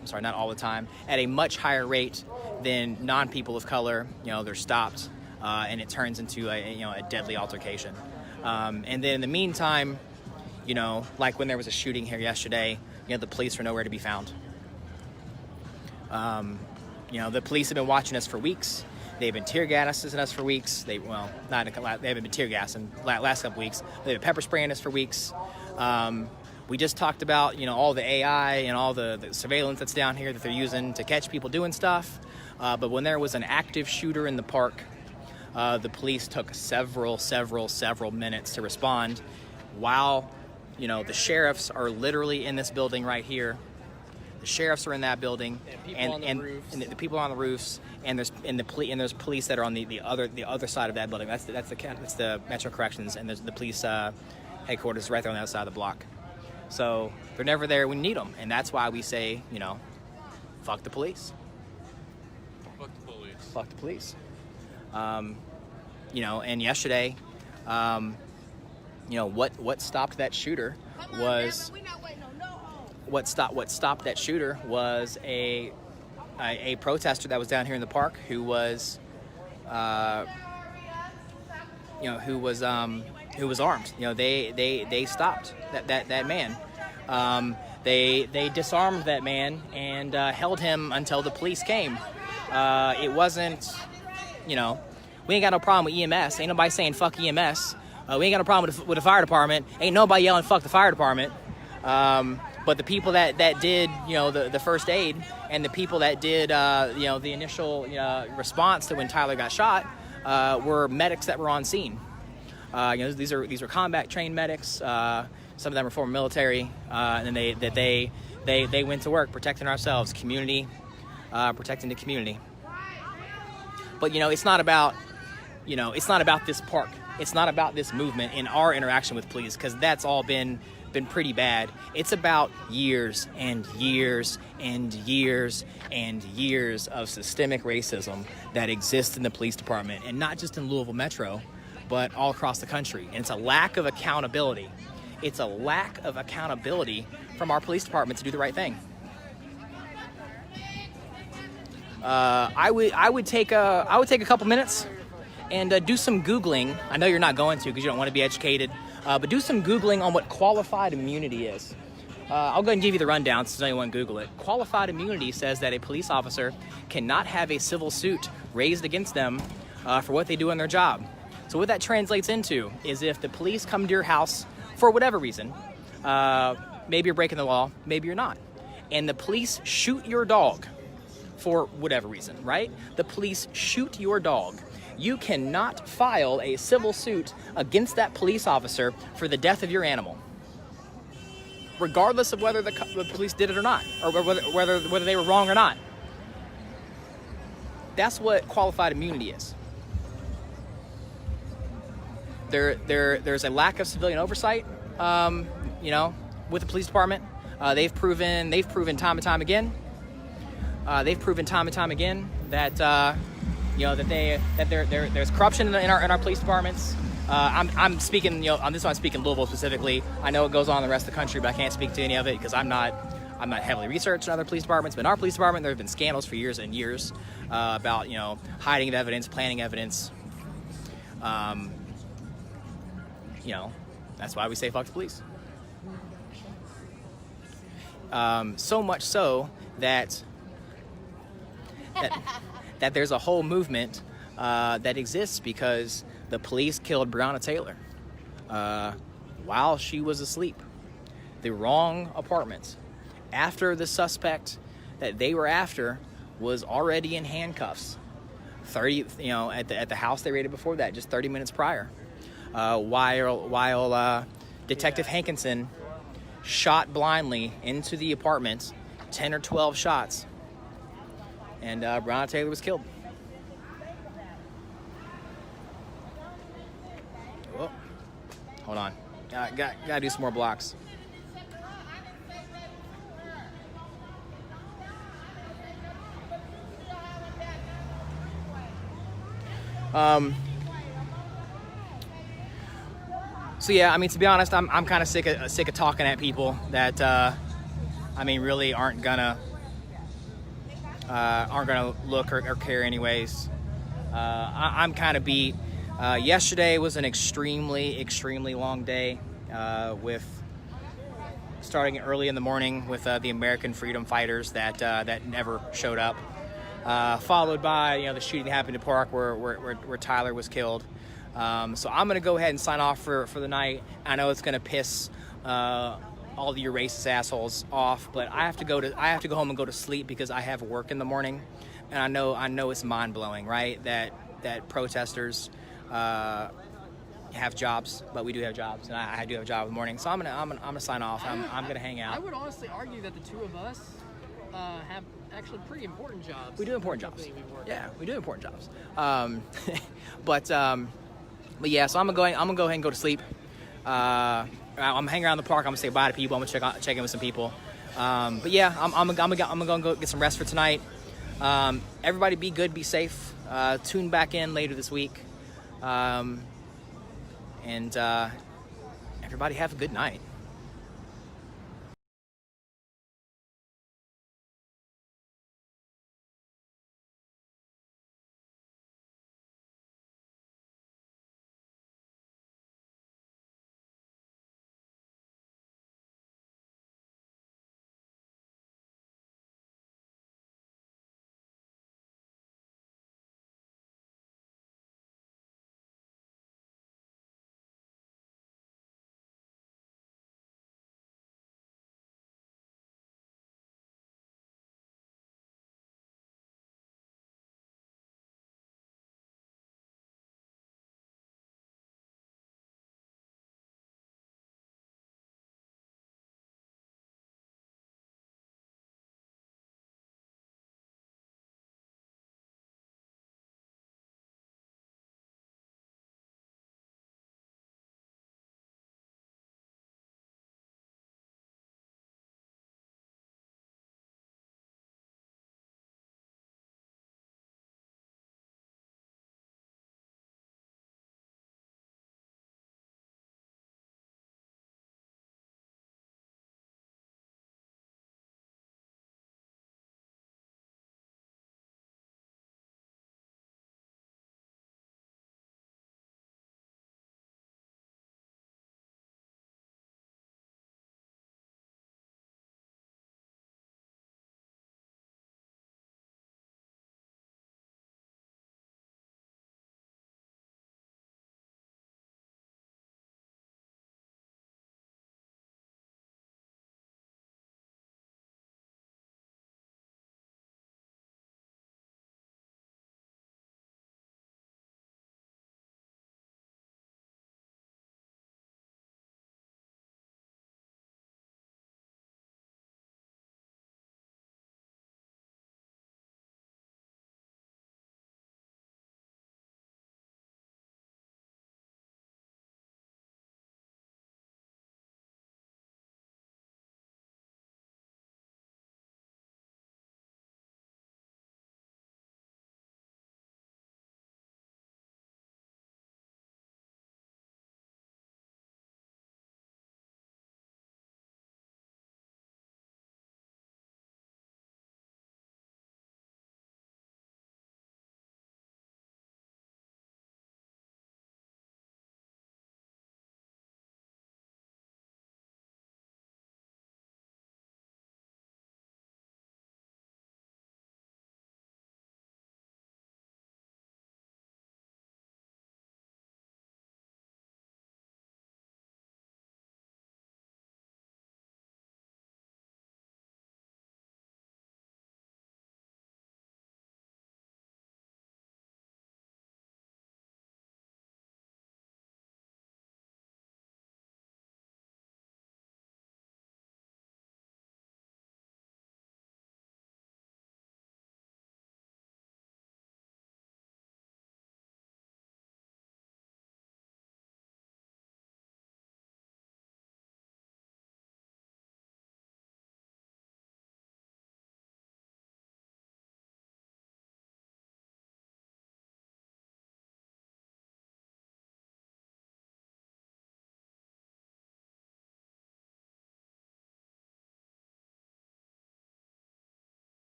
I'm sorry, not all the time, at a much higher rate than non-people of color. They're stopped, and it turns into a deadly altercation. And then in the meantime, like when there was a shooting here yesterday, the police are nowhere to be found. The police have been watching us for weeks. They've been tear gassing us for weeks. They haven't been tear gassing last couple weeks. They've been pepper spraying us for weeks. We just talked about, all the AI and all the surveillance that's down here that they're using to catch people doing stuff. But when there was an active shooter in the park, the police took several minutes to respond, while, the sheriffs are literally in this building right here. The sheriffs are in that building, and the people on the roofs, and there's police that are on the other side of that building. That's the Metro Corrections, and there's the police headquarters right there on the other side of the block. So they're never there when you need them, and that's why we say, fuck the police. Fuck the police. Fuck the police. And yesterday, what stopped that shooter was. What stopped that shooter was a protester that was down here in the park who was armed. They stopped that man. They disarmed that man and held him until the police came. It wasn't, we ain't got no problem with EMS. Ain't nobody saying fuck EMS. We ain't got no problem with the fire department. Ain't nobody yelling fuck the fire department. But the people that did, the first aid, and the people that did, the initial response to when Tyler got shot, were medics that were on scene. These are combat trained medics. Some of them are former military, and they went to work protecting ourselves, community, protecting the community. But it's not about this park. It's not about this movement in our interaction with police, because that's all been pretty bad. It's about years and years and years and years of systemic racism that exists in the police department, and not just in Louisville Metro, but all across the country. And it's a lack of accountability. It's a lack of accountability from our police department to do the right thing. I would take a couple minutes and do some Googling. I know you're not going to, because you don't want to be educated. But do some Googling on what qualified immunity is. I'll go ahead and give you the rundown since anyone Google it. Qualified immunity says that a police officer cannot have a civil suit raised against them for what they do in their job. So what that translates into is if the police come to your house for whatever reason, maybe you're breaking the law, maybe you're not, and the police shoot your dog for whatever reason, right? The police shoot your dog. You cannot file a civil suit against that police officer for the death of your animal, regardless of whether the police did it or not, or whether they were wrong or not. That's what qualified immunity is. There's a lack of civilian oversight, with the police department. They've proven time and time again. they've proven time and time again that you know, there's corruption in our police departments. I'm speaking, you know, on this one I'm speaking Louisville specifically. I know it goes on in the rest of the country, but I can't speak to any of it because I'm not heavily researched in other police departments. But in our police department, there have been scandals for years and years about, you know, hiding of evidence, planning evidence. You know, that's why we say fuck the police. So much so that there's a whole movement that exists because the police killed Breonna Taylor while she was asleep. The wrong apartment. After the suspect that they were after was already in handcuffs. 30, you know, at the house they raided before that, just 30 minutes prior. While Detective Hankinson shot blindly into the apartment, 10 or 12 shots, and Breonna Taylor was killed. Whoa. Hold on. Gotta do some more blocks. So yeah, I mean, to be honest, I'm kind of sick of talking at people that I mean, really aren't gonna look or care anyways. I'm kind of beat. Yesterday was an extremely long day with starting early in the morning with the American freedom fighters that never showed up, followed by, you know, the shooting that happened in the park where Tyler was killed. So I'm gonna go ahead and sign off for the night. I know it's gonna piss all of you racist assholes off, but I have to go home and go to sleep because I have work in the morning, and I know it's mind blowing, right? That protesters have jobs, but we do have jobs, and I do have a job in the morning. So I'm gonna sign off. I'm gonna hang out. I would honestly argue that the two of us have actually pretty important jobs. We do important jobs. Yeah, we do important jobs. But yeah, so I'm gonna go ahead and go to sleep. I'm gonna hang around the park. I'm gonna say bye to people. I'm gonna check in with some people. But yeah, I'm gonna go get some rest for tonight. Everybody be good, be safe. Tune back in later this week. And everybody have a good night.